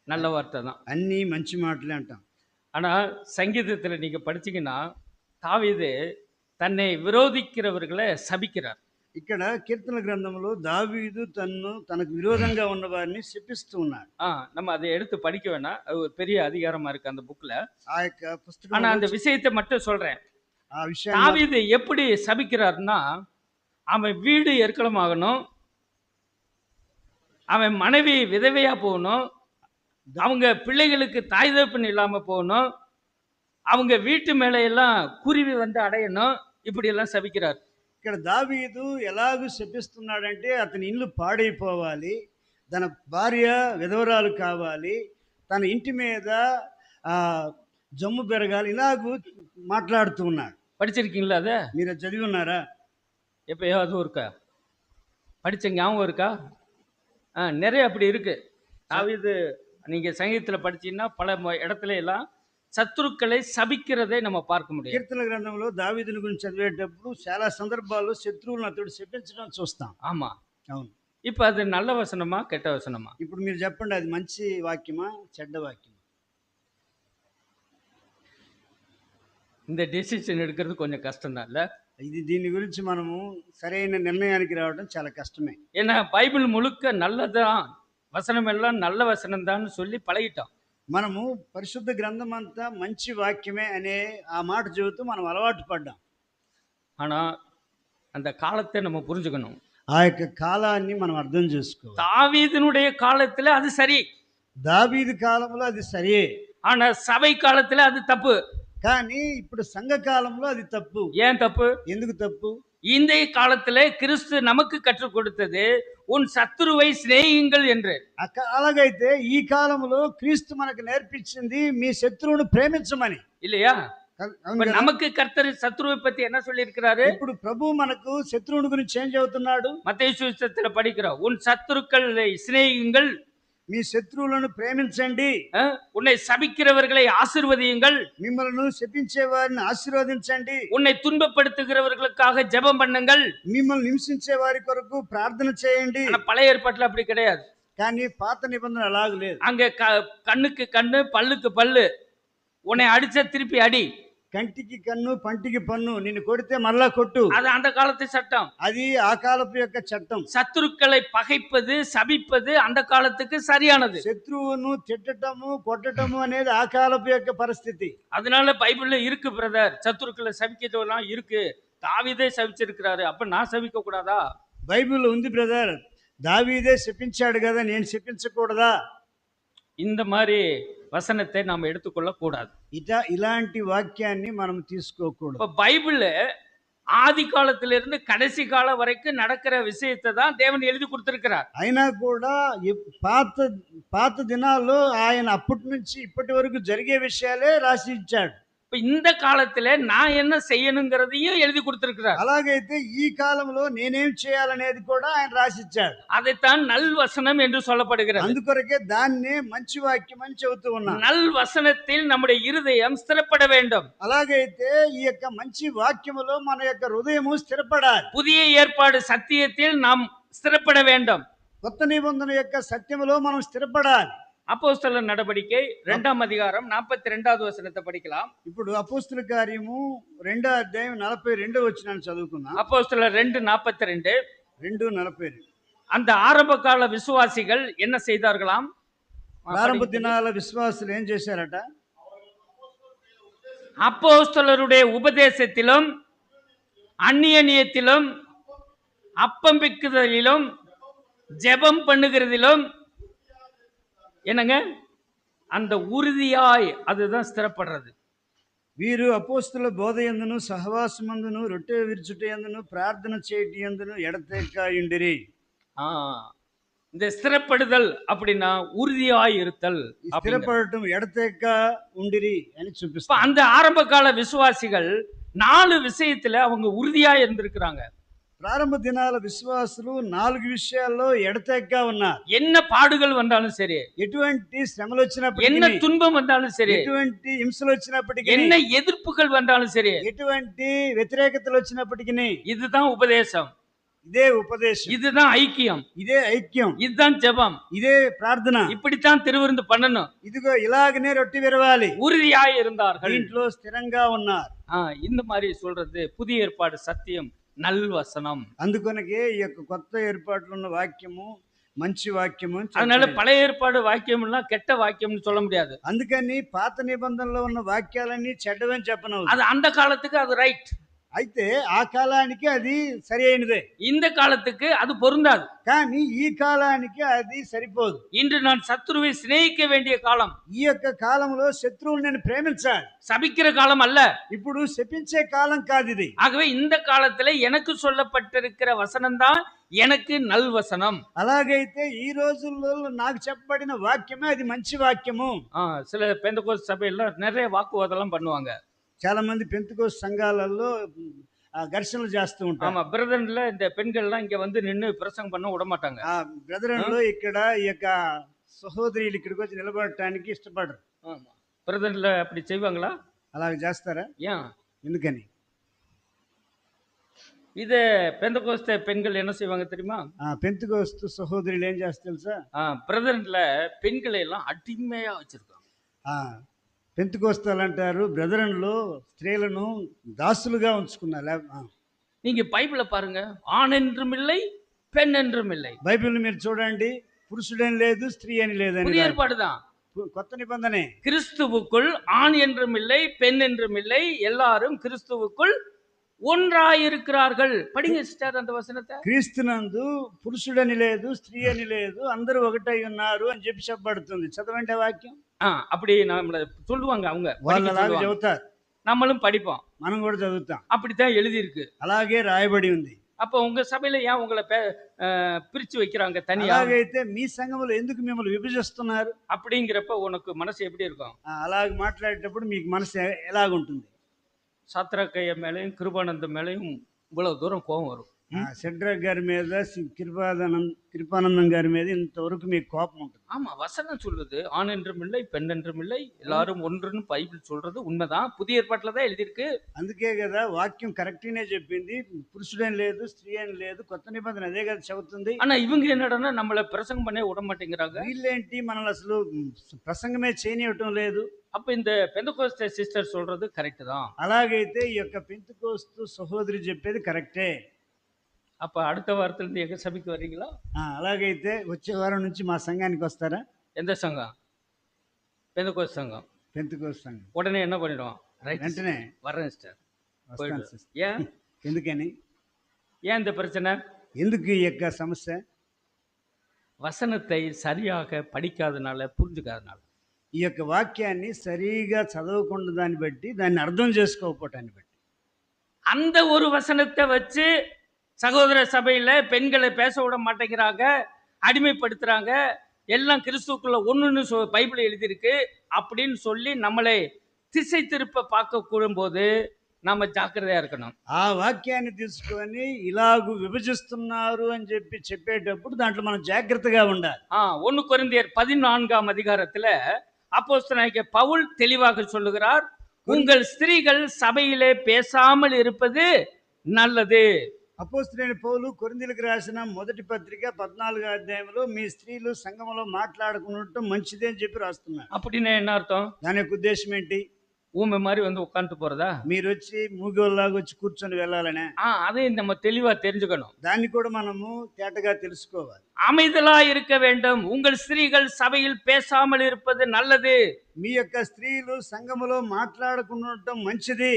நல்ல வார்த்தை தான். అన్నీ మంచి మాటలే అంటాం. ஆனா சங்கீதத்துல நீங்க படிச்சீங்கன்னா தாவீது தன்னை விரோதிக்கிறவர்களை சபிக்கிறார். ఇక్కడ కీర్తన గ్రంథంలో దావీదు తనకు విరోధంగా ఉన్న వారిని శపిస్తూ ఉన్నాడు. நம்ம அதை எடுத்து படிக்க வேணாம், அது ஒரு பெரிய அதிகாரமா இருக்கு அந்த புக்ல. ఆ యొక్క ஆனா పుస్తకంలో அந்த விஷயத்தை மட்டும் சொல்றேன். ఆ విషయాన్ని தாவீது எப்படி சபிக்கிறார்னா, அவன் வீடு எருக்களமாகணும், அவன் மனைவி விதவையா போகணும், அவங்க பிள்ளைகளுக்கு தாய் தகப்பன் இல்லாம போகணும், அவங்க வீட்டு மேல எல்லாம் குருவி வந்து அடையணும், இப்படி எல்லாம் சபிக்கிறார். ఇక్కడ దావీదు ఎలాగూ శపిస్తున్నాడంటే అతని ఇల్లు పాడైపోవాలి, తన భార్య విధవరాలు కావాలి, తన ఇంటి మీద జమ్ము పెరగాలి, ఇలాగూ మాట్లాడుతూ ఉన్నాడు. படிச்சிருக்கீங்களா? அதை మీరు చదివి ఉన్నారా? எப்பயாவது இருக்கா படிச்ச ஞாபகம் இருக்கா? நிறைய அப்படி இருக்கு. தாவீது நீங்க சங்கீதத்தில் படிச்சீங்கன்னா பல இடத்துல எல்லாம் శత్రుக்களை சபிக்கிறதை நம்ம பார்க்க முடியும். కీర్తన గ్రంథంలో దావీదుని గురించి చదివేటప్పుడు చాలా సందర్భాల్లో శత్రువులను అతడు శపించడం చూస్తాం. ஆமா, అవును. இப்போ அது நல்ல வசனமா கெட்ட வசனமா? ఇప్పుడు మీరు చెప్పండి, అది మంచి వాక్యమా చెడ్డ వాక్యమా? இந்த டெசிஷன் எடுக்கிறது கொஞ்சம் கஷ்டம் தான் இல்ல? దీని గురించి మనము సరైన నిర్ణయానికి రావడం చాలా కష్టమే. ஏன்னா பைபிள் முழுக்க நல்லதான், வசனம் எல்லாம் நல்ல வசனம் தான் சொல்லி பழகிட்டோம். మనము పరిశుద్ధ గ్రంథం అంతా మంచి వాక్యమే అనే ఆ మాట చెబుతూ మనం అలవాటు పడ్డాం. ஆனா அந்த காலத்தை நம்ம புரிஞ்சுக்கணும். ఆ యొక్క కాలాన్ని మనం అర్థం చేసుకోవాలి. தாவீதினுடைய காலத்துல அது சரி, దావీదు కాలంలో అది సరియే, ஆனா சபை காலத்துல அது தப்பு. కానీ ఇప్పుడు సంఘ కాలంలో అది తప్పు. ஏன் தப்பு? ఎందుకు తప్పు? இந்த காலத்துல கிறிஸ்து நமக்கு கற்றுக் கொடுத்தது உன் சத்துருவை சிநேகியுங்கள் என்று. అలాగైతే ఈ కాలంలో క్రీస్తు మనకు నేర్పించింది మీ శత్రువును ప్రేమించమని, இல்லையா? நமக்கு கர்த்தர் சத்ருவை பத்தி என்ன சொல்லி இருக்கிறாரு? ఇప్పుడు ప్రభు మనకు శత్రువుని గురించి ఏం చెబుతున్నాడు? மத்தேயு சுவிசேஷத்துல படிக்கிறோம், உன் சத்துருக்களை சிநேகியுங்கள், మీ శత్రువులను ప్రేమించండి, உன்னை சபிக்கிறவர்களை ஆசீர்வதியுங்கள், మిమ్మల్ని శపించే వారిని ఆశీర్వదించండి, உன்னை துன்பப்படுத்துகிறவர்களுக்காக ஜெபம் பண்ணுங்கள், మిమ్మల్ని హింసించే వారి కొరకు ప్రార్థన చేయండి. பழைய ஏற்பாட்டுல அப்படி கிடையாது. కానీ పాత నిబంధన అలాగ లేదు. அங்க கண்ணுக்கு கண்ணு பல்லுக்கு பல்லு, உன்னை அடிச்ச திருப்பி அடி, కంటికి కన్ను పంటికి పన్ను, నిన్ను కొడితే మళ్ళా కొట్టు. அது அந்த காலத்து சட்டம். అది ఆ కాలపు యొక్క చట్టం. சத்துருக்களை பகைப்பது சபிப்பது அந்த காலத்துக்கு சரியானது. శత్రువును తిట్టటము కొట్టటము అనేది ఆ కాలపు యొక్క పరిస్థితి. அதனால பைபிள்ல இருக்கு பிரதர், சத்துருக்களை சபிக்கிறதெல்லாம் இருக்கு. தாவீதே சபிச்சிருக்கிறாரு, அப்ப நான் சபிக்க கூடாதா? బైబిల్ ఉంది బ్రదర్, దావీదే శపించాడు కదా, నేను శపించకూడదా? இந்த மாதிரி வசனத்தை நாம் எடுத்துக்கொள்ள கூடாது. ఇలాంటి వాక్యాన్ని మనం తీసుకోకూడదు. இப்ப பைபிள்ல ఆది కాలத்திலிருந்து కடைசி కాలం వరకు நடக்கிற விஷயத்தை தான் தேவன் எழுதி கொடுத்திருக்கிறார். అయినా కూడా పాత దినాల్లో ఆయన అప్పటి నుంచి ఇప్పటి వరకు జరిగే విషయాలే రాసి ఇచ్చాడు. இப்ப இந்த కాలத்துல நான் என்ன செய்யணுங்கிறதையும் எழுதி கொடுத்திருக்கிறார். అలాగైతే ఈ కాలంలో నేనేం చేయాలనేది కూడా ఆయన రాసిచ్చాడు. అதைத்தான் నల్ వசனம் என்று சொல்லப்படுகிறது. అందుకొరకే దాన్నే మంచి వాక్యం అని చెబుతూ ఉన్నాం. నల్ వసనத்தில் நம்முடைய இருதயம் స్థిరపட வேண்டும். అలాగైతే ఈ యొక్క మంచి వాక్యములో మన యొక్క హృదయము స్థిరపడాలి. புதிய ஏற்பாடு சத்தியத்தில் நாம் స్థిరపட வேண்டும். కొత్త నిబంధన యొక్క సత్యములో మనం స్థిరపడాలి. அப்போஸ்தலர் நடவடிக்கை 2ஆம் அதிகாரம் 42வது வசனத்தை படிக்கலாம். ఇప్పుడు అపోస్తల కార్యము 2వ అధ్యాయం 42వ వచనాన్ని చదువుకుందాం. அப்போஸ்தலர் 2:42. 2:42. அந்த ஆரம்ப கால விசுவாசிகள் என்ன செய்தார்களாம்? ప్రారంభ దినాల విశ్వాసులు ఏం చేశారట? அப்போஸ்தலருடைய உபதேசத்திலும் அந்நியனியத்திலும் அப்பம் பிக்குதலிலும் ஜெபம் பண்ணுகிறதிலும் என்னங்க அந்த உறுதியாய் அதுதான் స్థిరపடுறது. వీరు అపోస్తల బోధ యందును సహవాసమందును రొట్టె విరుచుట యందును ప్రార్థన చేయటి యందును ఎడతెగకయుండిరి. இந்த స్థిరపడుதல் அப்படின்னா உறுதியாய் இருத்தல். స్థిరపడటం ఎడతెగక ఉండిరి అని చూపిస్తారు. அந்த ஆரம்ப கால விசுவாசிகள் 4 விஷயத்துல அவங்க உறுதியா இருந்திருக்கிறாங்க. ప్రారంభ దినాల విశ్వాసులు 4 విషయాల్లో ఎడతెగగా ఉన్నారు. என்ன பாடுகள் வந்தாலும் சரி, ఎటువంటి శ్రమలు என்ன వచ్చినప్పటికీ, துன்பம் வந்தாலும் சரி, ఎటువంటి హింసలు వచ్చినప్పటికీ, என்ன எதிர்ப்புகள் வந்தாலும் சரி, ఎటువంటి వ్యతిరేకతలు వచ్చినప్పటికీ, இதுதான் உபதேசம், ఇదే ఉపదేశం, இதுதான் ஐக்கியம், ఇదే ఐక్యం, இதுதான் ஜெபம். ఇదే ప్రార్థన. இப்படித்தான் திருவிருந்து பண்ணணும். ఇదిగో ఇలాగనే రొట్టె విరవాలి. உறுதியாய் இருந்தார்கள். దీంట్లో స్థిరంగా ఉన్నారు. இந்த மாதிரி சொல்றது புதிய ஏற்பாடு சத்தியம், நல்வசனம். అందుకొనకే ఈ యొక్క కొత్త ఏర్పాట్లు ఉన్న వాక్యము మంచి వాక్యము అని அதனால చెప్పలేదు. பழைய ஏற்பாடு வாக்கியம் எல்லாம் கெட்ட வாக்கியம்னு சொல்ல முடியாது. అందుకని పాత నిబంధనలో ఉన్న వాక్యాలన్నీ చెడ్డవని చెప్పనవద్దు. அது அந்த காலத்துக்கு அது ரைட், అయితే ఆ కాలానికి అది సరి అయినదే, இந்த காலத்துக்கு அது பொருந்தாது. కానీ ఈ కాలానికి అది సరిపోదు. இன்று நான் சத்துருவை சிநேகிக்க வேண்டிய காலம், ఈ యొక్క కాలంలో శత్రువుని నేను ప్రేమించాలి. சபிக்கிற காலம் அல்ல. ఇప్పుడు శపించే కాలం కాదు ఇది. ஆகவே இந்த காலத்துல எனக்கு சொல்லப்பட்டிருக்கிற வசனம் தான் எனக்கு நல்வசனம். అలాగైతే ఈ రోజుల్లో నాకు చెప్పబడిన వాక్యమే అది మంచి వాక్యము. சில பெந்தகோஸ்து சபையில நிறைய வாக்குவாதம் பண்ணுவாங்க. చాలా మంది పెంతెకోస్తు సంఘాలలో ఘర్షణలు చేస్తూ ఉంటారు. ஆமா, பிரதர்ல இந்த பெண்கள்லாம் இங்க வந்து நின்னு பிரசங்கம் பண்ண விட மாட்டாங்க. ఆ బ్రదరన్లో ఇక్కడ ఈ యొక్క సహోదరులు ఇక్కడికి వచ్చి నిలబడటానికి ఇష్టపడరు. ஆமா, பிரதர்ல அப்படி செய்வாங்களா? అలాగ చేస్తారా? ஏன்? ఎందుకని? இத பெந்தகோஸ்து பெண்கள் என்ன செய்வாங்க தெரியுமா? పెంతెకోస్తు సహోదరులు ఏం చేస్తారు తెలుసా? பிரதர்ல பெண்களை எல்லாம் அடிமையா வச்சிருக்காங்க. పెంతెకోస్తలు అంటారు బ్రదరన్లో స్త్రీలను దాసులుగా ఉంచుకున్నారు. நீங்க பைபிள பாருங்க, ஆண் என்றும் இல்லை, பெண் என்றும் இல்லை. బైబిల్ మీరు చూడండి, పురుషుడని లేదు, స్త్రీ అని లేదని. புதிய ஏற்பாடு தான், కొత్త నిబంధనే. கிறிஸ்துவுக்குள் ஆண் என்றும் இல்லை, பெண் என்றும் இல்லை, எல்லாரும் கிறிஸ்துவுக்குள் ஒன்றாயிருக்கிறார்கள். படிங்க சிஸ்டர் அந்த வசனத்தை. క్రీస్తునందు పురుషుడని లేదు, స్త్రీ అని లేదు, అందరూ ఒకటై ఉన్నారు అని చెప్పి చెప్పబడుతుంది. చదవండి వాక్యం. அப்படி நம்மள சொல்லுவாங்க, அவங்க వాళ్ళలాగా చెబుతారు, நம்மளும் படிப்போம், మనం కూడా చదువుతాం. அப்படித்தான் எழுதி இருக்கு, అలాగే రాయబడి ఉంది. அப்ப உங்க சபையில ஏன் உங்களை பிரிச்சு வைக்கிறாங்க தனியா? అలాగైతే మీ సంఘములో ఎందుకు మిమ్మల్ని విభజిస్తున్నారు? அப்படிங்கிறப்ப உனக்கு மனசு எப்படி இருக்கும்? అలాగ మాట్లాడేటప్పుడు మీకు మనసు ఎలాగుంటుంది? சாத்ராக்கைய மேலையும் கிருபானந்தம் மேலையும் இவ்வளவு தூரம் கோபம் வரும். షడ్రక్ గారి మీద, కృపానందం గారి మీద ఇంతవరకు మీకు కోపం ఉంటుంది. ஆமா, வசனம் சொல்லுது ஆண் என்றும் இல்லை, பெண் என்றும் இல்லை, எல்லாரும் ஒன்றுன்னு பைபிள் சொல்றது உண்மைதான், புதிய ஏற்பாட்டுல தான் எழுதியிருக்கு. అందుకే కదా వాక్యం కరెక్ట్గానే చెప్పింది. పురుషుడని లేదు, స్త్రీ అని లేదు, కొత్త నిబంధన అదే కదా చెబుతుంది. ஆனா ఇவங்க என்னடா நம்மள பிரசங்கம் பண்ணே விட மாட்டேங்கிறாங்க. వీళ్ళేంటి మనల్ని అసలు ప్రసంగమే చేయనివ్వటం లేదు. அப்ப இந்த பெந்தகோஸ்து சிஸ்டர் சொல்றது కరెక్ట్ தான். అలాగైతే ఈ యొక్క పెంతెకోస్తు సహోదరి చెప్పేది కరెక్టే. அப்ப அடுத்த வாரத்துல இருந்து எங்க சபைக்கு வர்றீங்களா? అలాగైతే వచ్చే వారం నుంచి మా సంఘానికి వస్తారా? எந்த சங்கம்? பெந்தகோஸ்து சங்கம். పెంతెకోస్తు సంఘం. உடனே என்ன பண்ணிடுவோம்? వెంటనే வர்றேன் சிஸ்டர். వస్తాను సిస్టర్. ஏன் ఎందుకని? ஏன் இந்த பிரச்சனை? ఎందుకు ఈ యొక్క సమస్య? வசனத்தை சரியாக படிக்காதனால, புரிஞ்சுக்காதனால. ఈ యొక్క వాక్యాన్ని సరిగా చదవకుండా దాన్ని బట్టి, దాన్ని అర్థం చేసుకోకపోవటాన్ని బట్టి, அந்த ஒரு வசனத்தை வச்சு சகோதர சபையில பெண்களை பேச விட மாட்டேங்கிறாங்க, அடிமைப்படுத்துறாங்க, எல்லாம் கிறிஸ்துக்குள்ள ஒண்ணுன்னு பைபிள் எழுதியிருக்கு அப்படின்னு சொல்லி நம்மளை திசை திருப்ப பார்க்க கூடும்போது நாம ஜாக்கிரதையா இருக்கணும். ఆ వాక్యాన్ని తీసుకొని ఇలాగూ విభజిస్తున్నారు అని చెప్పేటప్పుడు దాంట్లో మనం జాగ్రత్తగా ఉండాలి. 1 கொரிந்தியர் 14ஆம் அதிகாரத்துல அப்போஸ்தலனாகிய பவுல் தெளிவாக சொல்லுகிறார், உங்கள் ஸ்திரீகள் சபையிலே பேசாமல் இருப்பது நல்லது. అపోస్తలుడైన పౌలు కొరింథీయులకు రాసిన మొదటి పత్రిక 14వ అధ్యాయంలో మీ స్త్రీలు సంఘములో మాట్లాడుకుంటూ మంచిదే అని చెప్పి రాస్తున్నారు. அப்படின்னா என்ன అర్థం? దాని యొక్క ఉద్దేశం ఏంటి? ஊமை மாதிரி வந்து உட்காந்துட்டு போறதா? మీరు వచ్చి మూగోళ్ళలాగా వచ్చి కూర్చొని వెళ్ళాలనే? அதை நம்ம தெளிவா தெரிஞ்சுக்கணும். దాన్ని కూడా మనము తేటగా తెలుసుకోవాలి. அமைதலா இருக்க வேண்டும், உங்கள் ஸ்திரீகள் சபையில் பேசாமல் இருப்பது நல்லது. మీ యొక్క స్త్రీలు సంఘములో మాట్లాడుకుంటూ మంచిది.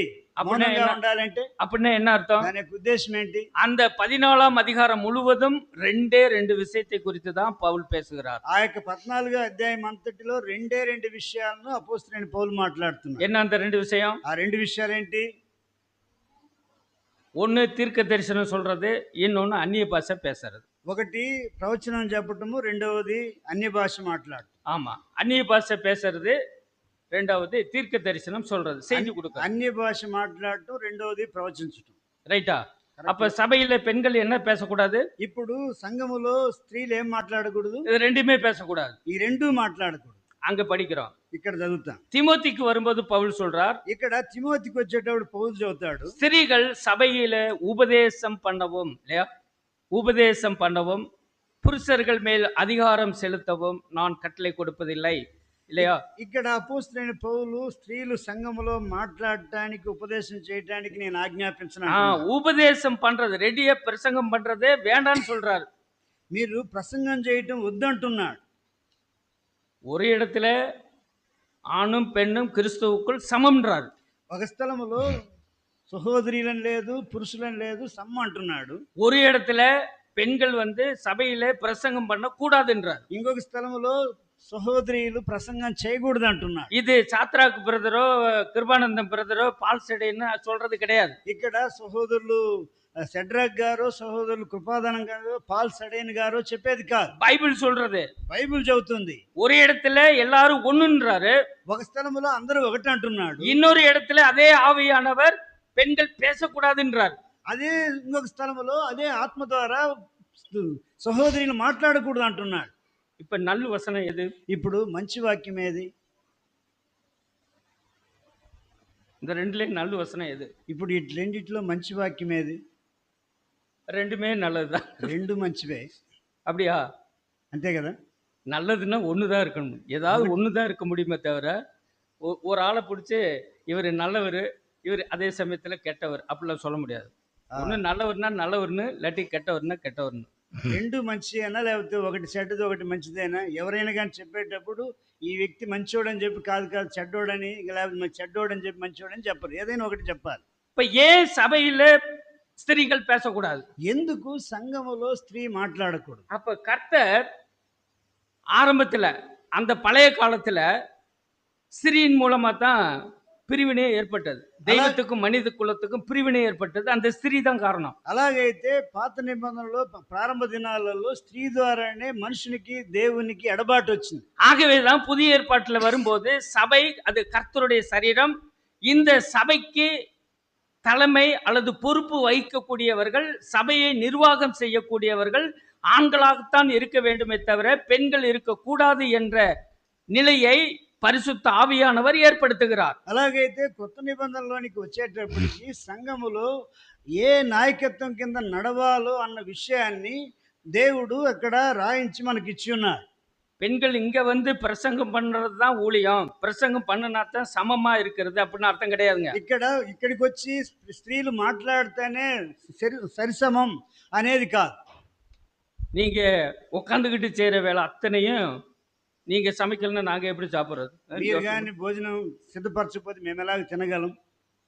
మౌనంగా ఉండాలంటే அப்படின்னா என்ன అర్థం? దాని యొక్క ఉద్దేశం ఏంటి? அந்த 14ஆம் அதிகாரம் முழுவதும் 2 விஷயத்தை குறித்து தான் பவுல் பேசுகிறார். ఆ యొక్క 14వ అధ్యాయం అంతటిలో 2 విషయాలను అపోస్తలుడైన పౌలు మాట్లాడుతున్నారు. என்ன அந்த 2 விஷயம்? ఆ 2 విషయాలు ఏంటి? ஒன்னு தீர்க்க தரிசனம் சொல்றது, இன்னொன்னு அந்நிய பாஷை பேசுறது. ఒకటి ప్రవచనం చెప్పటము, రెండవది అన్య భాష మాట్లాడటం. ஆமா, அந்நிய பாஷை பேசுறது, ரெண்டாவது தீர்க்க தரிசனம் சொல்றது, செய்தி கொடுக்க. అన్య భాష మాట్లాడటం, రెండవది ప్రవచించటం. ரைட்டா? அப்ப சபையில பெண்கள் என்ன பேசக்கூடாது? ఇప్పుడు సంఘములో స్త్రీలు ఏం మాట్లాడకూడదు? இது ரெண்டுமே பேசக்கூடாது. ఈ రెండు మాట్లాడకూడదు. அங்க படிக்கிறோம். ఇక్కడ చదువుతాం. தீமோத்திக்கு வரும்போது பவுல் சொல்றார், ఇక్కడ తిమోతికి వచ్చేటప్పుడు పౌలు చదువుతాడు, ஸ்திரீகள் சபையில உபதேசம் பண்ணவும், இல்லையா, உபதேசம் பண்ணவும், புருஷர்கள் மேல் அதிகாரம் செலுத்தவும் நான் கட்டளை கொடுப்பதில்லை, இல்லையா? ఇక్కడ అపోస్తలుడైన పౌలు స్త్రీలు సంఘములో మాట్లాడటానికి ఉపదేశం చేయడానికి నేను ఆజ్ఞాపించను అంటున్నాడు. உபதேசம் பண்றது, ரெடியா பிரசங்கம் பண்றதே வேண்டான்னு சொல்றாரு. మీరు ప్రసంగం చేయటం వద్దంటున్నాడు. ஒரு இடத்துல ஆணும் பெண்ணும் கிறிஸ்துவுக்குள் சமம்ன்றார். ఒక స్థలములో సహోదరులను లేదు, పురుషులను లేదు, సమ్మ అంటున్నాడు. ஒரு இடத்துல பெண்கள் சபையில பிரசங்கம் பண்ண கூடாதுன்றார். ఇంకొక స్థలములో సహోదరులు ప్రసంగం చేయకూడదు అంటున్నాడు. இது சாத்ராக் பிரதரோ கிருபானந்தம் பிரதரோ பால் செடைன்னு சொல்றது கிடையாது. ఇక్కడ సహోదరులు సెడ్రాక్ గారు, సహోదరులు కృపాదానం గారు, పాల్ సడైన్ గారు చెప్పేది కాదు, பைபிள் சொல்றது. బైబిల్ చెబుతుంది. ஒரு இடத்துல எல்லாரும் ஒண்ணுன்றாரு, ఒక స్థలములో అందరూ ఒకటి అంటున్నాడు. இன்னொரு இடத்துல அதே ஆவியானவர் பெண்கள் பேசக்கூடாதுன்றார். అదే ఇంకొక స్థలములో అదే ఆత్మ ద్వారా సహోదరులు మాట్లాడకూడదు అంటున్నాడు. இப்ப நல் வசனம் எது? ఇప్పుడు మంచి వాక్యం ఏది? இந்த ரெண்டுல நல் வசனம் எது? ఇప్పుడు ఈ రెండిట్లో మంచి వాక్యం ఏది? ரெண்டுமே நல்லதுதான். రెండు మంచివే, அப்படியா? అంతే కదా. நல்லதுன்னா ஒண்ணுதான் இருக்கணும், ஏதாவது ஒண்ணுதான் இருக்க முடியுமே தவிர ஒரு ஆளை பிடிச்சி இவர் நல்லவர், இவர் அதே சமயத்துல கெட்டவர் அப்படிலாம் சொல்ல முடியாது. ஒண்ணு நல்லவர்னா நல்லவர்னு, இல்லாட்டி கெட்டவர்னா கெட்டவர்னு. రెండు మంచి అయినా లేకపోతే ఒకటి చెడ్డది ఒకటి మంచిదైనా ఎవరైనా కానీ చెప్పేటప్పుడు ఈ వ్యక్తి మంచోడని చెప్పి కాదు కాదు చెడ్డోడని, లేకపోతే చెడ్డోడని చెప్పి మంచోడని చెప్పరు, ఏదైనా ఒకటి చెప్పాలి. இப்ப ஏன் சபையில ஸ்திரீகள் பேசக்கூடாது? ఎందుకు సంఘములో స్త్రీ మాట్లాడకూడదు? அப்ப கர்த்தர் ஆரம்பத்துல அந்த பழைய காலத்துல ஸ்திரீயின் மூலமா தான் பிரிவினை ஏற்பட்டது. தெய்வத்துக்கும் மனித குலத்துக்கும் பிரிவினை ஏற்பட்டது அந்த ஸ்திரீ தான் காரணம். అలాగైతే పాత నిబంధనలో ప్రారంభ దినాలలో స్త్రీ ద్వారానే మనుషునికి దేవునికి ఎడబాటు వచ్చింది. ஆகவேதான் புதிய ஏற்பாட்டுல வரும்போது சபை அது கர்த்தருடைய சரீரம். இந்த சபைக்கு தலைமை அல்லது பொறுப்பு வகிக்கக்கூடியவர்கள், சபையை நிர்வாகம் செய்யக்கூடியவர்கள் ஆண்களாகத்தான் இருக்க வேண்டுமே தவிர பெண்கள் இருக்கக்கூடாது என்ற நிலையை பரிசுத்த ஆவியானவர் ஏற்படுத்துகிறார். అలాగైతే కొత్త నిబంధనలోనికి వచ్చేటప్పటికి సంఘములో ఏ నాయకత్వం కింద నడవాలో అన్న విషయాన్ని దేవుడు అక్కడ రాయించి మనకి ఇచ్చి ఉన్నారు. பெண்கள் இங்க பிரசங்கம் பண்றது தான் ஊழியம், பிரசங்கம் பண்ணினா தான் சமமா இருக்கிறது அப்படின்னு அர்த்தம் கிடையாதுங்க. ఇక్కడికి వచ్చి స్త్రీలు మాట్లాడితేనే సరిసమం అనేది కాదు. நீங்க உட்காந்துக்கிட்டு செய்யற வேலை அத்தனையும் நீங்க சமைக்கலன்னா நாங்க எப்படி சாப்பிடுறது? మీరు కానీ భోజనం సిద్ధపరచకపోతే మేము ఎలాగ తినగలం?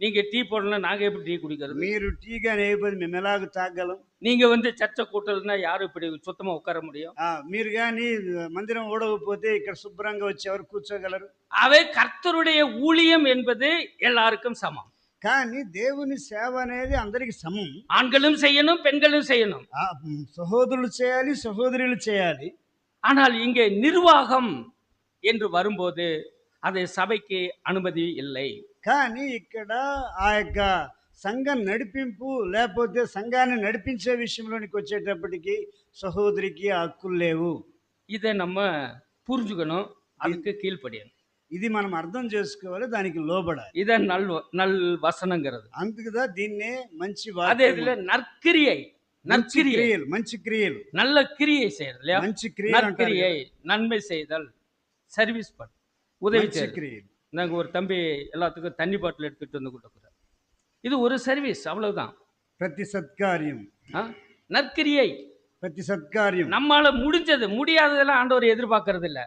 நீங்க டீ போடலாம், நாங்க எப்படி டீ குடிக்கிறது? మీరు టీ కానీ వేయకపోతే మేము ఎలాగ తాగలం? நீங்க சர்ச்சை கூட்டல்னா யாரும் இப்படி சுத்தமா உட்கார முடியும்? మీరు కానీ మందిరం ఓడకపోతే ఇక్కడ శుభ్రంగా వచ్చి ఎవరు కూర్చోగలరు? அவை கர்த்தருடைய ஊழியம் என்பது எல்லாருக்கும் சமம். కానీ దేవుని సేవ అనేది అందరికి సమం. ஆண்களும் செய்யணும், பெண்களும் செய்யணும். సహోదరులు చేయాలి, సహోదరులు చేయాలి. ஆனால் இங்கே நிர்வாகம் என்று வரும்போது அதை சபைக்கு அனுமதி இல்லை. కానీ ఇక్కడ ఆ యొక్క సంఘం నడిపింపు లేకపోతే సంఘాన్ని నడిపించే విషయంలోనికి వచ్చేటప్పటికి సహోదరికి హక్కులు లేవు. இதை நம்ம புரிஞ்சுக்கணும், அதுக்கு கீழ்ப்படியணும். ఇది మనం అర్థం చేసుకోవాలి, దానికి లోబడాలి. இதை நல் வசனங்கிறது. అందుకుదా దీన్నే మంచి அதே இதுல நற்கிரியை, நற்கிரியல், మంచి క్రియలు, நல்ல கிரியை செய்யறது இல்லையா? మంచి క్రియలు, நற்கிரியை, நன்மை செய்தல், சர்வீஸ் பண்ண, உதவி క్రియలు. நாங்க ஒரு தம்பி எல்லாத்துக்கும் தண்ணி பாட்டில் எடுத்துட்டு வந்து கொடுக்குறாரு. இது ஒரு சர்வீஸ், அவ்வளவுதான். ప్రతి సత్కార్యం, நற்கிரியை, ప్రతి సత్కార్యం. நம்மால முடிஞ்சது, முடியாததெல்லாம் ஆண்டவர் எதிர்பார்க்கறது இல்ல.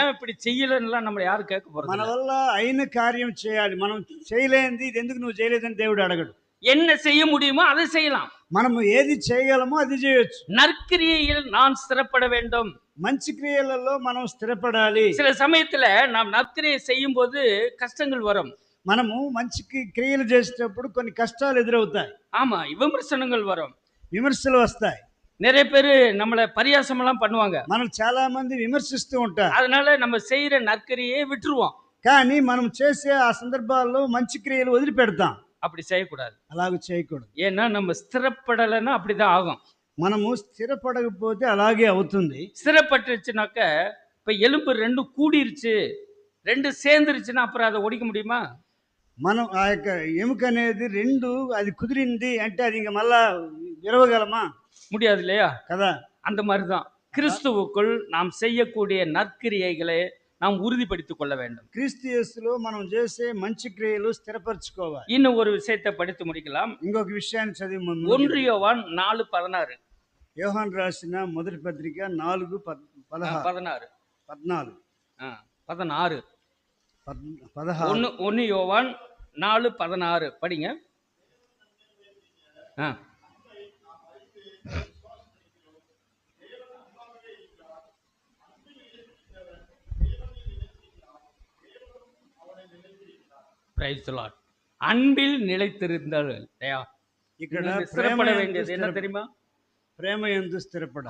ஏன் இப்படி செய்யலன்னு நம்மள யாரும் கேட்க போறது? మన వల్ల అయిన కార్యం చేయాలి. మనం చేయలేనిది ఇది ఎందుకు నువ్వు చేయలేదని దేవుడు అడగడు. என்ன செய்ய முடியுமோ அதை செய்யலாம். మనం ఏది చేయగలమో అది చేయొచ్చు. நற்கிரியையில் நான் ஸ்திரப்பட வேண்டும். మంచి క్రియలలో మనం స్థిరపడాలి. சில சமயத்துல நாம் நற்கிரியை செய்யும் போது கஷ்டங்கள் வரும். మనము మంచి క్రియలు చేసేటప్పుడు కొన్ని కష్టాలు ఎదురవుతాయి. ஆமா, விமர்சனங்கள் வரும், విమర్శలు వస్తాయి. நிறைய பேரு நம்மள பரியாசம் எல்லாம் பண்ணுவாங்க. మనం చాలా మంది విమర్శిస్తూ ఉంటారు. அதனால நம்ம செய்யற நற்கிரியை விட்டுருவோம். కానీ మనం చేసే ఆ సందర్భాల్లో మంచి క్రియలు వదిలిపెడతాం. அப்படி செய்யக்கூடாது. అలాగ చేయకూడదు. ஏன்னா நம்ம ஸ்திரப்படலைன்னா அப்படிதான் ஆகும். మనము స్థిరపడకపోతే అలాగే అవుతుంది. ஸ்திரப்பட்டுருச்சுனாக்க இப்ப எலும்பு ரெண்டும் கூடிருச்சு, ரெண்டும் சேர்ந்துருச்சுன்னா அப்புறம் அதை ஒடிக்க முடியுமா? మనం ఆ యొక్క ఎముక అనేది రెండు అది కుదిరింది అంటే అది ఇంక మళ్ళా విరవగలమా? முடியாது இல்லையா? కదా. அந்த மாதிரிதான் கிறிஸ்துவுக்குள் நாம் செய்யக்கூடிய நற்கிரியைகளை நாம் உறுதிப்படுத்திக் கொள்ள வேண்டும். క్రీస్తు యేసులో మనం చేసే మంచి క్రియలు స్థిరపరచుకోవాలి. இன்னும் ஒரு விஷயத்தை படித்து முடிக்கலாம். ఇంకొక విషయాన్ని చదివి 1 யோவான் 4:16. యోహాను రాసిన మొదటి పత్రిక 4:16. 16. 1 யோவான் 4:16 படிங்க. Praise the Lord. அன்பில் நிலைத்திருந்தல். ఇక్కడ ஸ்திரப்பட வேண்டியது என்ன தெரியுமா? ప్రేమ యందు స్థిరపడ.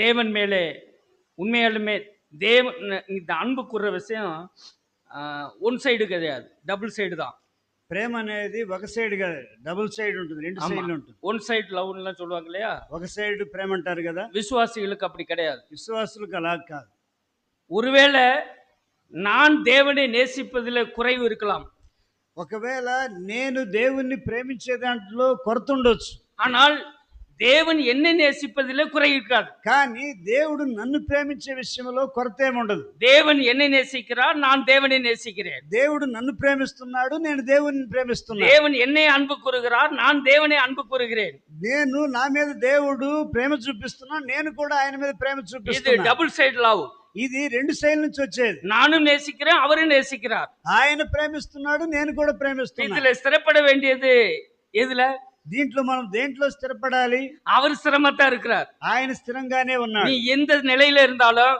தேவன் மேலே உண்மையாலுமே தேவன் இந்த அன்பு கூற விஷயம் ஒன் சைடு கிடையாது, டபுள் சைடு தான். ప్రేమ అనేది ఒక సైడ్ కాదు, డబుల్ సైడ్ ఉంటుంది, రెండు సైడ్లు ఉంటుంది. ஒன் சைடு லவ்லாம் சொல்லுவாங்க இல்லையா? ఒక సైడ్ ప్రేమ అంటారు కదా. விசுவாசிகளுக்கு அப்படி கிடையாது. విశ్వాసులకు అలా కాదు. ஒருவேளை நான் தேவனை நேசிப்பதில் குறைவு இருக்கலாம். ఒకవేళ నేను దేవుణ్ణి ప్రేమించే దాంట్లో కొరత ఉండొచ్చు. ஆனால் தேவன் என்னை நேசிப்பதிலே குறை இருக்காது. కానీ దేవుడు నన్ను ప్రేమించే విషయంలో కొరత ఏముండదు. தேவன் என்னை நேசிக்கிறார், நான் தேவனை நேசிக்கிறேன். దేవుడు నన్ను ప్రేమిస్తున్నాడు, నేను దేవుని ప్రేమిస్తున్నాను. தேவன் என்னை அன்பு கூறுகிறார், நான் தேவனை அன்பு கூறுகிறேன். నేను నా మీద దేవుడు ప్రేమ చూపిస్తున్నాను, నేను కూడా ఆయన మీద ప్రేమ இது చూపిస్తున్నాను. Double side love. ఇది రెండు సైడ్ నుంచి వచ్చేది. நானும் நேசிக்கிறேன், அவரும் நேசிக்கிறார். ఆయన ప్రేమిస్తున్నాడు, నేను కూడా ప్రేమిస్తున్నాను. இதுல ஸ்திரப்பட வேண்டியது எதுல? దీంట్లో మనం దేంట్లో స్థిరపడాలి? அவர் ஸ்திரமாத்தான் இருக்கிறார். ఆయన స్థిరంగానే ఉన్నాడు. நீ எந்த நிலையில இருந்தாலும்,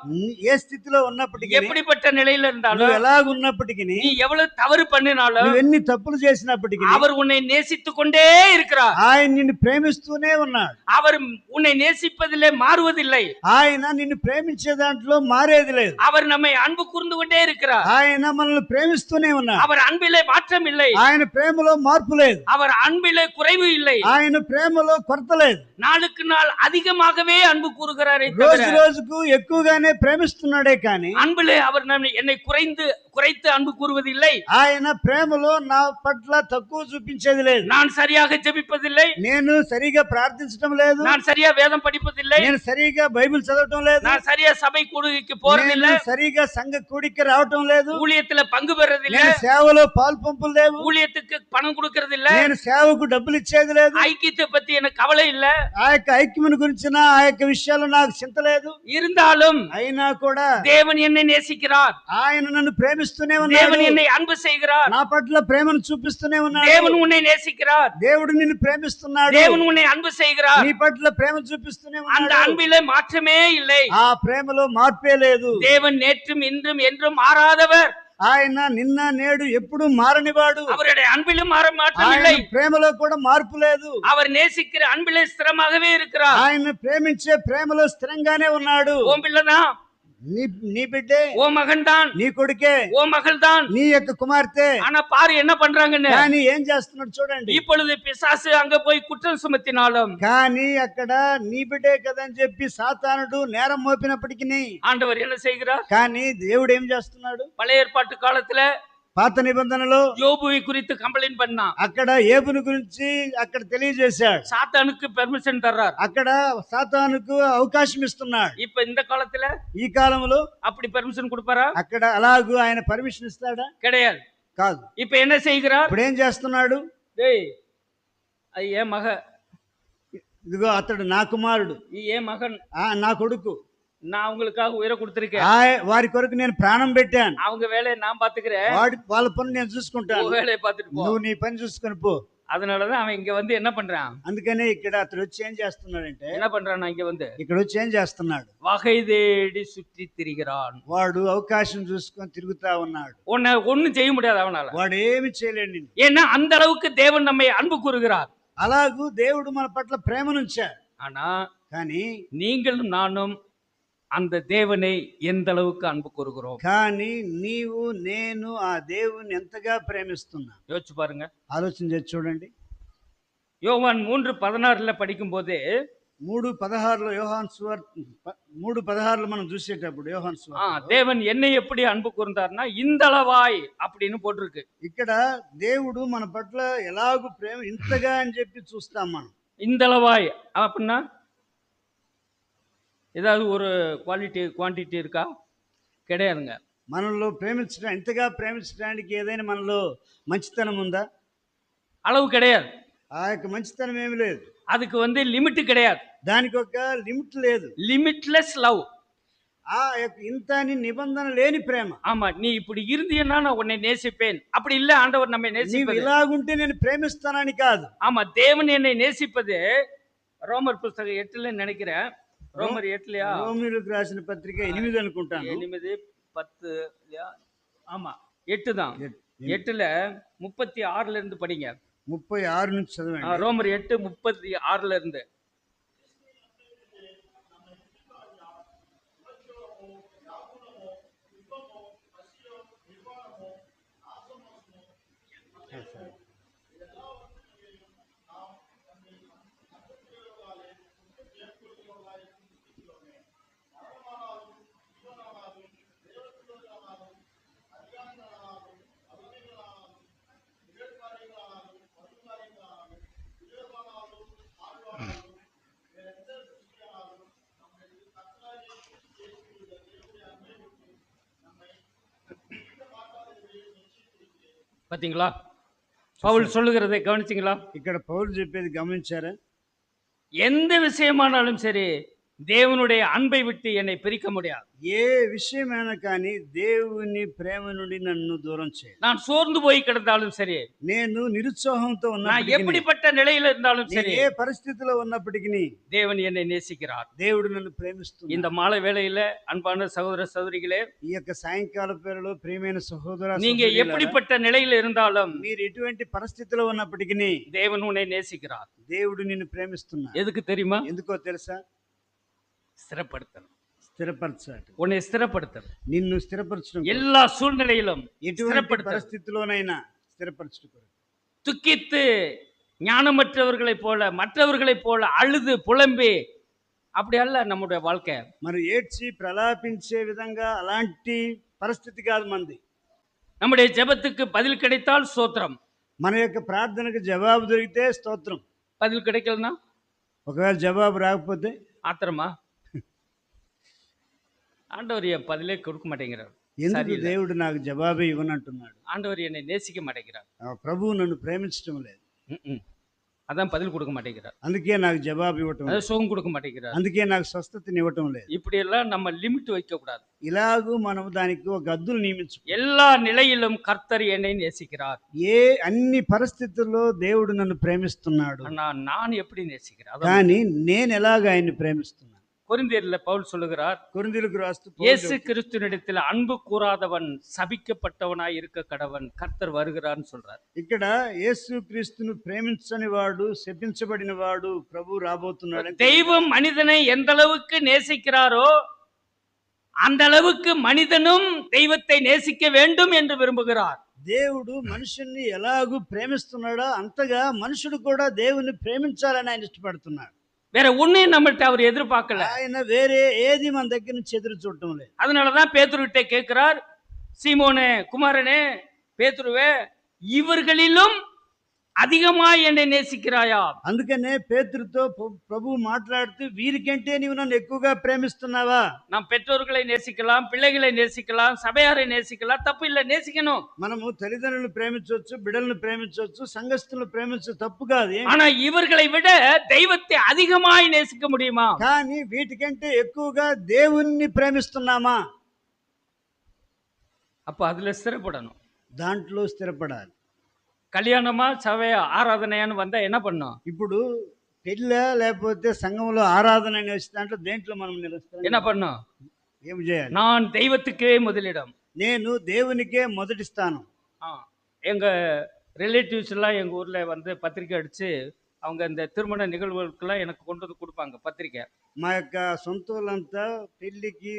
ఏ స్థితిలో ఉన్నప్పటికీ, எப்படிப்பட்ட நிலையில இருந்தாலும், నువ్వు ఎలాగున్నప్పటికీ, நீ ఎவ்வளவு తవறு பண்ணினாலும், నువ్వు ఎన్ని తప్పులు చేసినప్పటికీ, அவர் உன்னை நேசித்துக் கொண்டே இருக்கிறார். ఆయన నిన్ను ప్రేమిస్తూనే ఉన్నాడు. அவர் உன்னை நேசிப்பதிலே மாறுவதில்லை. ఆయన నిన్ను ప్రేమించే దాంట్లో మారేది లేదు. அவர் நம்மை அன்பு கூர்ந்து கொண்டே இருக்கிறார். ఆయన మనల్ని ప్రేమిస్తూనే ఉన్నాడు. அவர் అన్பிலே மாற்றம் இல்லை. ఆయన ప్రేమలో మార్పు లేదు. அவர் அன்பிலே குறைவு இல்லை. ఆయన ప్రేమలో కొరత లేదు. நாளுக்கு நாள் அதிகமாகவே அன்பு கூறுகிறாரே రోజు தவிர రోజుకు ఎక్కువగానే ప్రేమిస్తున్నాడే కానీ அன்பிலே அவர் என்னை குறைத்து அன்பு கூறுவதில்லை. ఆయన ప్రేమలో నా పట్ల తక్కువ చూపించేది లేదు. நான் சரியாக ஜெபிப்பதில்லை, నేను సరిగా ప్రార్థించడం లేదు, நான் சரியா வேதம் படிப்பதில்லை, నేను సరిగా బైబిల్ చదవటం లేదు, நான் சரியா సభை కూడికి పోறதில்லை, నేను సరిగా సంఘ కూడికి రావటం లేదు, ஊழியத்துல பங்கு பெறதில்லை, నేను సేవలో పాలు పంపులు లేవు, ஊழியத்துக்கு பணம் கொடுக்கறதில்லை, నేను సేవకు డబ్బులు ఇచ్చేది లేదు, ஐக்கியத்தை பத்தி எனக்கு கவலை இல்ல, ఆ యొక్క ఐక్యమును గురించిన ఆ యొక్క విషయాలు నాకు చింత లేదు. இருந்தாலும் అయినా కూడా தேவன் என்னை நேசிக்கிறார், ఆయన నన్ను ప్రేమిస్తూనే ఉన్నాడు. தேவன் என்னை அன்பு செய்கிறார், నా పట్ల ప్రేమను చూపిస్తూనే ఉన్నాడు. தேவன் உன்னை நேசிக்கிறார், దేవుడు నిన్ను ప్రేమిస్తున్నాడు, தேவன் உன்னை அன்பு செய்கிறார். నీ పట్ల ప్రేమ చూపిస్తూనే அந்த ఉన్నాడు. அன்பிலே மாற்றமே இல்லை. ఆ ప్రేమలో మార్పే లేదు. தேவன் நேற்றும் இன்றும் என்றும் மாறாதவர். ఆయన నిన్న నేడు ఎప్పుడు మారనివాడు. அவருடைய அன்பிலும் மாற்றம் ఆయన இல்லை. ప్రేమలో కూడా మార్పు లేదు. அவர் நேசிக்கிற அன்பிலே ஸ்திரமாகவே இருக்கிறார். ఆయన ప్రేమించే ప్రేమలో స్థిరంగానే ఉన్నాడు. ஓம் பிள்ளைதான், నీ బిడ్డే, ஓ மகன் தான், నీ కొడుకే, ஓ மகள் தான். నీ యొక్క కుమార్తె. ஆனா பாரு என்ன பண்றாங்கன்னு. కానీ ఏం చేస్తున్నాడు చూడండి. இப்பொழுது பிசாசு அங்க போய் குற்றம் சுமத்தினாலும், కానీ అక్కడ నీ బిడ్డే కదా అని చెప్పి సాతానుడు నేరం మోపినప్పటికీ, ஆண்டவர் என்ன செய்கிறார்? కానీ దేవుడు ఏం చేస్తున్నాడు? பழைய ஏற்பாட்டு காலத்துல పాత నిబంధనలో யோபுவை குறித்து கம்ப்ளைண்ட் பண்ணான். అక్కడ ఏబును గురించి అక్కడ తెలియజేశాడు. சாத்தானுக்கு பெர்மிஷன் தர்றார். అక్కడ సాతానుకు అవకాశం ఇస్తున్నాడు. இப்ப இந்த காலத்துல ఈ కాలంలో அப்படி பெர்மிஷன் கொடுப்பாரா? అక్కడ అలాగూ ఆయన పర్మిషన్ ఇస్తాడా? கிடையாது. కాదు. இப்ப என்ன செய்கிறார்? ఇప్పుడు ఏం చేస్తున్నాడు? டேய், அது ஏன் மக, ఇదిగో అతడు నా కుమారుడు, ஏன் மகன், నా కొడుకు, நான் அவங்களுக்காக உயிரை கொடுத்திருக்கேன், వారి కొరకు నేను ప్రాణం పెట్టాను, அவங்க வேலையை நான் பாத்துக்கிறேன், వాళ్ళ పని నేను చూసుకుంటాను, உன் வேலையை பார்த்துட்டு போ. నువ్వు నీ పని చూసుకొని పో. அதனாலதான் அவன் இங்க வந்து என்ன பண்றான்? అందుకనే ఇక్కడ అతడు వచ్చి ఏం చేస్తున్నాడంటే, என்ன பண்றான்? இங்க வந்து ఇక్కడ వచ్చి ఏం చేస్తున్నాడు? வகை தேடி சுற்றி திரிகிறான். వాడు అవకాశం చూసుకొని తిరుగుతా ఉన్నాడు. உன்னை ஒண்ணும் செய்ய முடியாது அவனால. వాడు ఏమి చేయలేడు నిన్ను. ஏன்னா அந்த அளவுக்கு தேவன் நம்மை அன்பு கூறுகிறார். అలాగూ దేవుడు మన పట్ల ప్రేమనుంచాడు. ஆனா కానీ நீங்களும் நானும் அந்த தேவனை எந்த அளவுக்கு அன்பு கூறுகிறோம் కానీ నీవు నేను ఆ దేవుని ఎంతగా ప్రేమిస్తున్నా யோசிச்சு பாருங்க. ఆలోచన చేసి చూడండి. யோவான் 3:16 படிக்கும்போது 3:16 యోహాను సువార్త 3:16 మనం చూసేటప్పుడు యోహాను సువార్త தேவன் என்னை எப்படி அன்பு கூர்ந்தார்னா இந்தளவாய் அப்படின்னு போட்டிருக்கு. ఇక్కడ దేవుడు మన పట్ల ఎలాగూ ప్రేమ ఇంతగా అని చెప్పి చూస్తాం మనం. இந்தளவாய் அப்படின்னா ஏதாவது ஒரு குவான்டிட்டி இருக்கா? கிடையாதுங்க. మనలో ప్రేమించడం ఇంతగా ప్రేమించడానికి ఏదైనా మనలో మంచితనం ఉందా? அளவு கிடையாது. ఆ యొక్క మంచితనం ఏమి లేదు. அதுக்கு லிமிட் கிடையாது. దానికి ఒక లిమిట్ లేదు. Limitless love. ఆ యొక్క ఇంత అని నిబంధన లేని ప్రేమ. ஆமா, நீ இப்படி இருந்தீன்னா நான் உன்னை நேசிப்பேன். அப்படி இல்ல ஆண்டவர் நம்மை నీవు நேசிப்பது. ఇలాగుంటే నేను ప్రేమిస్తానని కాదు. ஆமா, தேவன் என்னை நேசிப்பது ரோமர் புஸ்தகம் 8ல நினைக்கிறேன். ரோமர் 8லயா? రోమీయులకు రాసిన పత్రిక 8 అనుకుంటాను. 8, 10 ஆமா 8 தான். 8ல 36ல இருந்து படிங்க. 36 నుంచి చదవండి. ரோமர் 8:36ல இருந்து. பாத்தீங்களா? பவுல் சொல்லுகிறதை கவனிச்சீங்களா? ఇక్కడ పౌలు చెప్పేది గమనించారా? எந்த விஷயமானாலும் சரி தேவனுடைய அன்பை விட்டு என்னை பிரிக்க முடியாது. ఏ విషయమైనా కానీ దేవుని ప్రేమ నుండి నన్ను దూరం చేయ. நான் சோர்ந்து போய் கிடந்தாலும் சரி, నేను నిరుత్సాహంతో நான் ఉన్నప్పటికీ, எப்படிப்பட்ட நிலையில இருந்தாலும் சரி, ఏ పరిస్థితిలో ఉన్నప్పటికీ தேவன் என்னை நேசிக்கிறார். దేవుడు నన్ను ప్రేమిస్తున్నాడు. இந்த மாலை வேளையில அன்பான சகோதர சகோதரிகளே, ఈ యొక్క సాయంకాల పేరులో ప్రియమైన సహోదర நீங்க సహోదరులారా, எப்படிப்பட்ட நிலையில இருந்தாலும் మీరు ఎటువంటి పరిస్థితిలో ఉన్నప్పటికీ தேவன் உன்னை நேசிக்கிறார். దేవుడు నిన్ను ప్రేమిస్తున్నాడు. எதுக்கு தெரியுமா? ఎందుకో తెలుసా? ஸ்திரப்படுத்தணும். స్థిరపరచాడు. உன்னை ஸ்திரப்படுத்தணும். నిన్ను స్థిరపరచడం కొరకు. எல்லா சூழ்நிலையிலும் ఎటువంటి స్థిరப்படுத்தணும். పరిస్థితిలోనైనా స్థిరపరచడం కొరకు. துக்கித்து ஞானமற்றவர்களைப் போல மற்றவர்களைப் போல அழுது புலம்பி அப்படி அல்ல நம்முடைய வாழ்க்கை. మరి ఏడ్చి ప్రలాపించే విధంగా అలాంటి పరిస్థితి కాదు మంది. நம்முடைய ஜெபத்துக்கு பதில் கிடைத்தால் ஸ்தோத்திரம். మన యొక్క ప్రార్థనకు జవాబు దొరికితే స్తోత్రం. பதில் கிடைக்கலனா ఒకవేళ జవాబు రాకపోతే ஆத்திரமா? ஆண்டவர் என் பதிலே கொடுக்க மாட்டேங்கிறார். ఎందుకు சரியில்லை. దేవుడు నాకు జవాబే ఇవ్వనంటున్నాడు? ஆண்டவர் என்னை நேசிக்க மாட்டேங்கிறார். ప్రభువు నన్ను ప్రేమించడం లేదు. ம்ம். அதான் பதில் கொடுக்க மாட்டேங்கிறார். అందుకే నాకు జవాబు ఇవ్వటం లేదు. அதான் சுகம் கொடுக்க மாட்டேங்கிறார். అందుకే నాకు స్వస్థతని ఇవ్వటం లేదు. இப்படி எல்லாம் நம்ம லிமிட் வைக்க கூடாது. ఇలాగూ మనం దానికి ఒక హద్దులు నియమించు. எல்லா நிலையிலும் கர்த்தர் என்னை நேசிக்கிறார். అన్ని పరిస్థితుల్లో దేవుడు నన్ను ప్రేమిస్తున్నాడు. ஆனா நான் எப்படி நேசிக்கிறேன்? அதான் కానీ నేను ఎలాగ ఆయన్ని ప్రేమిస్తున్నాను? கொரிந்தியர்ல பவுல் சொல்லுகிறார், కొరింథీయులకు రాస్తూ இயேசு கிறிஸ்துவினிடத்தில் அன்பு கூறாதவன் சபிக்கப்பட்டவனாய் இருக்க கடவன், கர்த்தர் வருகிறார்னு சொல்றார். ఇక్కడ యేసుక్రీస్తును ప్రేమించని వాడు శపించబడిన వాడు ప్రభు రాబోతున్నాడు. தெய்வம் மனிதனை எந்த அளவுக்கு நேசிக்கிறாரோ அந்த அளவுக்கு மனிதனும் தெய்வத்தை நேசிக்க வேண்டும் என்று விரும்புகிறார். దేవుడు మనుషుల్ని ఎలాగూ ప్రేమిస్తున్నాడో అంతగా మనుషుడు కూడా దేవుని ప్రేమించాలని ఆయన ఇష్టపడుతున్నాడు. வேற ஒன்னையும் நம்மள்ட்ட அவர் எதிர்பார்க்கல. ఆయన వేరే ఏది మన దగ్గర నుంచి ఎదురు చూడటం లేదు. அதனாலதான் பேதுருவிட்ட கேட்கிறார், சீமோனே குமாரனே பேதுருவே, இவர்களிலும் அதிகமாய் என்னை நேசிக்கிறாயா? అందుకనే పేతురుతో ప్రభు మాట్లాడుతూ వీరికంటే నీవు నన్ను ఎక్కువగా ప్రేమిస్తున్నావా? நாம் பெற்றோர்களை நேசிக்கலாம், பிள்ளைகளை நேசிக்கலாம், சபையாரை நேசிக்கலாம், தப்பு இல்லை, நேசிக்கணும். మనము తల్లిదండ్రులను ప్రేమించవచ్చు, బిడ్డలను ప్రేమించవచ్చు, సంఘస్థులను ప్రేమించవచ్చు, తప్పు కాదు. ஆனா இவர்களை விட தெய்வத்தை அதிகமாய் நேசிக்க முடியுமா? కానీ వీటికంటే ఎక్కువగా దేవుణ్ణి ప్రేమిస్తున్నామా? அப்ப அதுல ஸ்திரப்படணும். దాంట్లో స్థిరపడాలి. கல்யாணமா சபை ஆராதனையான்னு வந்தா என்ன பண்ணும்? ఇప్పుడు పెళ్ళ లేకపోతే సంఘంలో ఆరాధన అనే దాంట్లో దేంట్లో మనం నిలుస్తాం? என்ன பண்ணும்? ఏం చేయాలి? நான் தெய்வத்துக்கே முதலிடம். నేను దేవునికే మొదటి స్థానం. எங்க ரிலேட்டிவ்ஸ் எல்லாம் எங்க ஊர்ல வந்து பத்திரிக்கை அடிச்சு அவங்க இந்த திருமண நிகழ்வுகளுக்கெல்லாம் எனக்கு கொண்டு வந்து கொடுப்பாங்க பத்திரிக்கை. మా యొక్క సొంత వాళ్ళంతా పెళ్లికి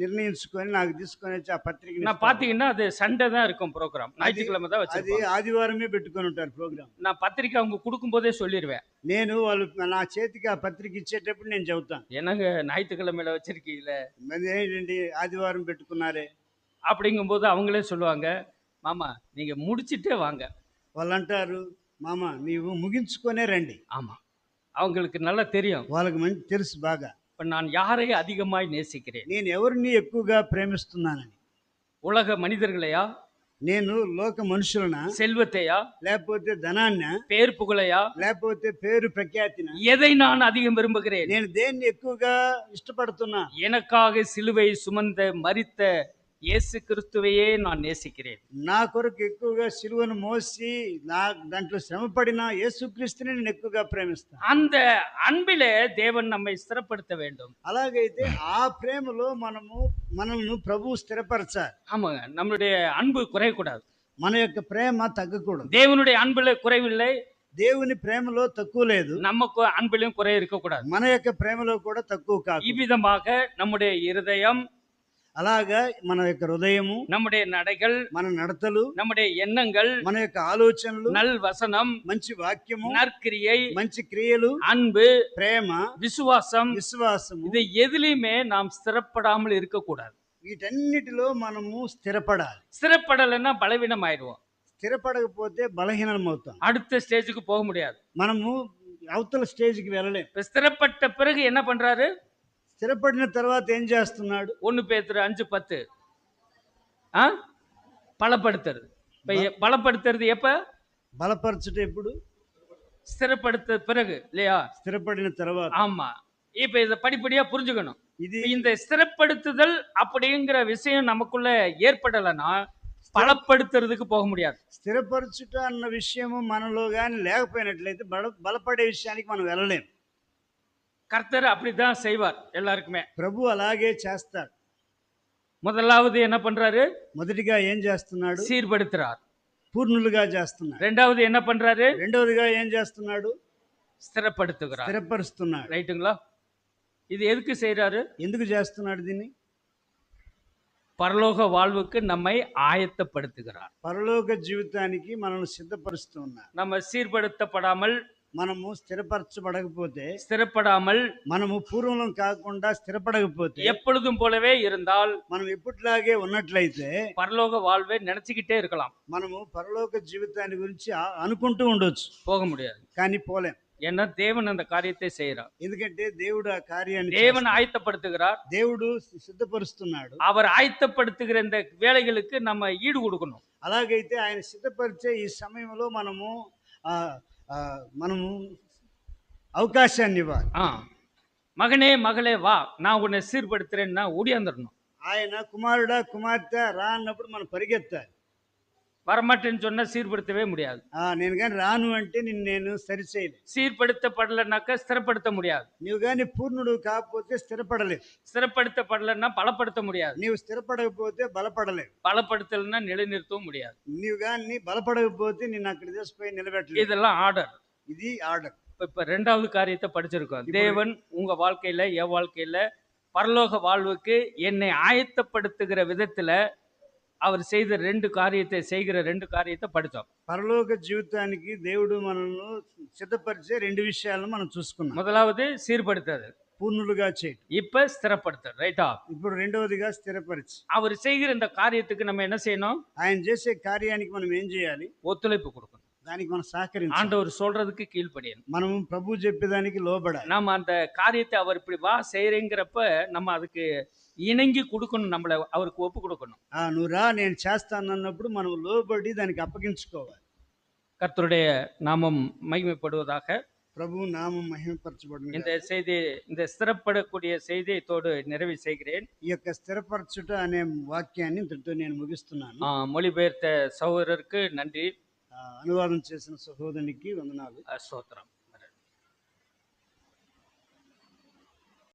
నిర్ణయించుకొని నాకు తీసుకొని వచ్చి ఆ పత్రికని நான் ఇస్తారు. பார்த்தீங்கன்னா அது சண்டே தான் இருக்கும் ப்ரோக்ராம், అది ஞாயிற்றுக்கிழமை தான் అది வச்சிருப்பாங்க. ఆదివారమే పెట్టుకొని ఉంటారు ప్రోగ్రామ్. நான் పత్రికை அவங்க கொடுக்கும்போதே சொல்லிடுவேன், నేను వాళ్ళు నా చేతికి ఆ పత్రిక ఇచ్చేటప్పుడు నేను చెబుతాను, என்னங்க ஞாயிற்றுக்கிழமையில வச்சிருக்கீங்களே మరి ఏంటండి ఆదివారం పెట్టుకున్నారే. அப்படிங்கும்போது அவங்களே சொல்லுவாங்க, மாமா நீங்க முடிச்சிட்டே வாங்க. వాళ్ళు అంటారు, మామ నీవు ముగించుకొనే రండి. ஆமா, அவங்களுக்கு நல்லா தெரியும் వాళ్ళకి మంచి తెలుసు బాగా இப்ப நான் யாரை அதிகமாய் நேசிக்கிறேன். నేను ఎవరిని ఎక్కువగా ప్రేమిస్తున్నానని. உலக மனிதர்களையா, నేను లోక మనుషులనా, செல்வத்தையா, లేకపోతే ధనాన్న, பேர் புகழையா, లేకపోతే పేరు ప్రఖ్యాతిన, எதை நான் அதிகம் விரும்புகிறேன்? నేను దేన్ని ఎక్కువగా ఇష్టపడుతున్నా? எனக்காக சிலுவை சுமந்த மரித்த இயேசு கிறிஸ்துவையே நான் நேசிக்கிறேன். నా కొరకు ఎక్కువగా సిలువను మోసి నా దాంట్లో శ్రమపడిన యేసుక్రీస్తుని నేను ఎక్కువగా ప్రేమిస్తాను. அந்த அன்பிலே தேவன் நம்மை ஸ்திரப்படுத்த வேண்டும். అలాగైతే ఆ ప్రేమలో మనల్ని ప్రభువు స్థిరపరచాలి. ஆமாங்க, நம்மளுடைய அன்பு குறையக்கூடாது. మన యొక్క ప్రేమ తగ్గకూడదు. தேவனுடைய அன்புல குறைவில்லை, దేవుని ప్రేమలో తక్కువ లేదు, நமக்கு அன்பிலும் குறை இருக்கக்கூடாது. మన యొక్క ప్రేమలో కూడా తక్కువ కాదు. இவ்விதமாக நம்முடைய இருதயம், అలాగా మన యొక్క హృదయము, நம்முடைய நடைகள், మన నడతలు, நம்முடைய எண்ணங்கள், మన యొక్క ఆలోచనలు, நல் வசனம், మంచి వాక్యము, நற்கிரியை, మంచి క్రియలు, அன்பு, ప్రేమ, விசுவாசம், విశ్వాసము, இது எதிலையுமே நாம் ஸ்திரப்படாமல் இருக்கக்கூடாது. వీటన్నిటిలో మనము స్థిరపడాలి. ஸ்திரப்படலைன்னா பலவீனம் ஆயிடுவோம், స్థిరపడకపోతే బలహీనం అవుతాం. அடுத்த ஸ்டேஜுக்கு போக முடியாது. మనము అవతల స్టేజ్కి వెళ్ళలేం. இப்ப ஸ்திரப்பட்ட பிறகு என்ன பண்றாரு? స్థిరపడిన తర్వాత ఏం చేస్తున్నాడు? 1 பேதுரு 5:10 பலப்படுத்துறது. இப்ப பலப்படுத்துறது எப்ப? బలపరచుట ఎప్పుడు? ஸ்திரப்படுத்த பிறகு இல்லையா? స్థిరపడిన తర్వాత. ஆமா, இப்ப இத படிப்படியா புரிஞ்சுக்கணும். ఇది இந்த ஸ்திரப்படுத்துதல் அப்படிங்கிற விஷயம் நமக்குள்ள ஏற்படலைன்னா பலப்படுத்துறதுக்கு போக முடியாது. స్థిరపరచుట అన్న విషయము మనలో కానీ లేకపోయినట్లయితే బలపడే విషయానికి మనం వెళ్ళలేం. கர்த்தர் அப்படித்தான் செய்வார் எல்லாருக்குமே. ప్రభు అలాగే చేస్తాడు. முதலாவது என்ன பண்றாரு? మొదటిగా ఏం చేస్తున్నాడు? சீர்படுத்துறார். పూర్ణులుగా చేస్తున్నాడు. ரெண்டாவது என்ன பண்றாரு? రెండవదిగా ఏం చేస్తున్నాడు? ஸ்திரப்படுத்துகிறார். స్థిరపరుస్తున్నాడు. ரைட்டுங்களா? இது எதுக்கு செய்றாரு? ఎందుకు చేస్తున్నాడు దీన్ని? பரலோக வாழ்வுக்கு நம்மை ஆயத்தப்படுத்துகிறார். పరలోక జీవితానికి మనల్ని సిద్ధపరుస్తూ ఉన్నాడు. நம்ம சீர்படுத்தப்படாமல், మనము స్థిరపరచబడకపోతే, ஸ்திரப்படாமல், మనము పూర్వం కాకుండా స్థిరపడకపోతే, எப்பொழுதும் போலவே இருந்தால் మనం ఎప్పటిలాగే ఉన్నట్లయితే பரலோக வாழ்வை நினைச்சுக்கிட்டே இருக்கலாம், మనము పరలోక జీవితాన్ని గురించి అనుకుంటూ ఉండొచ్చు, போக முடியாது. కానీ పోలేం. ஏன்னா தேவன் அந்த காரியத்தை செய்கிறார். ఎందుకంటే దేవుడు ఆ కార్యాన్ని தேவன் ஆயத்தப்படுத்துகிறார். దేవుడు సిద్ధపరుస్తున్నాడు. அவர் ஆயத்தப்படுத்துகிற இந்த வேலைகளுக்கு நம்ம ஈடு கொடுக்கணும். అలాగైతే ఆయన సిద్ధపరిచే ఈ సమయంలో మనము అవకాశాన్ని ఇవ్వాలి. மகனே மகளே வா, நான் உன்னை சீர்படுத்துறேன்னா ஓடியாந்துடணும். ఆయన కుమారుడా కుమార్తె రా అన్నప్పుడు మనం పరిగెత్తాలి. வரமாட்டேன்னு சொன்னா சீர்படுத்தவே முடியாது. నేను కానీ రాను అంటే నేను సరిచేయలేదు. சீர்படுத்தப்படலைன்னாக்க ஸ்திரப்படுத்த முடியாது. నీవు కానీ పూర్ణుడు కాకపోతే స్థిరపడలేదు. ஸ்திரப்படுத்தப்படலைன்னா பலப்படுத்த முடியாது. నీవు స్థిరపడకపోతే బలపడలేదు. பலப்படுத்தலைன்னா நிலைநிறுத்தவும் முடியாது. నీవు కానీ బలపడకపోతే నిన్ను అక్కడ తీసుకుపోయి నిలబెట్టలేదు. இதெல்லாம் ஆர்டர். ఇది ఆర్డర్. இப்ப ரெண்டாவது காரியத்தை படிச்சிருக்கோம். தேவன் உங்க வாழ்க்கையில, என் வாழ்க்கையில பரலோக வாழ்வுக்கு என்னை ஆயத்தப்படுத்துகிற விதத்துல அவர் செய்கிற ரெண்டு காரியத்தை படித்தோம். పరలోక జీవితానికి దేవుడు మనల్ని సిద్ధపరిచే రెండు విషయాలను మనం చూసుకున్నాం. முதலாவது சீர்படுத்துறது, పూర్ణులుగా చేయటం. இப்ப ஸ்திரப்படுத்துறது, ரைட்டா? ఇప్పుడు రెండవదిగా స్థిరపరిచి. அவர் செய்கிற இந்த காரியத்துக்கு நம்ம என்ன செய்யணும்? ఆయన చేసే కార్యానికి మనం ఏం చేయాలి? ஒத்துழைப்பு கொடுக்கணும். దానికి మనం సహకరించాలి. ஆண்டவர் சொல்றதுக்கு கீழ்ப்படியணும். మనం ప్రభు చెప్పేదానికి లోబడాలి. நம்ம அந்த காரியத்தை அவர் இப்படி வா செய்யறேங்கிறப்ப நம்ம அதுக்கு இணங்கி கொடுக்கணும், நம்மள அவருக்கு ஒப்பு கொடுக்கணும். నువ్వు రా నేను చేస్తాను అన్నప్పుడు మనం లోబడి దానికి అప్పగించుకోవాలి. கர்த்தருடைய நாமம் மகிமைப்படுவதாக. ప్రభు నామం మహిమపరచబడును. இந்த ஸ்திரப்படக்கூடிய செய்தியத்தோடு நிறைவு செய்கிறேன். ఈ యొక్క స్థిరపరచుట అనే వాక్యాన్ని ఇంతటితో నేను ముగిస్తున్నాను. மொழிபெயர்த்த சகோதரருக்கு நன்றி. అనువాదం చేసిన సహోదరునికి వందనాలు. స్తోత్రం.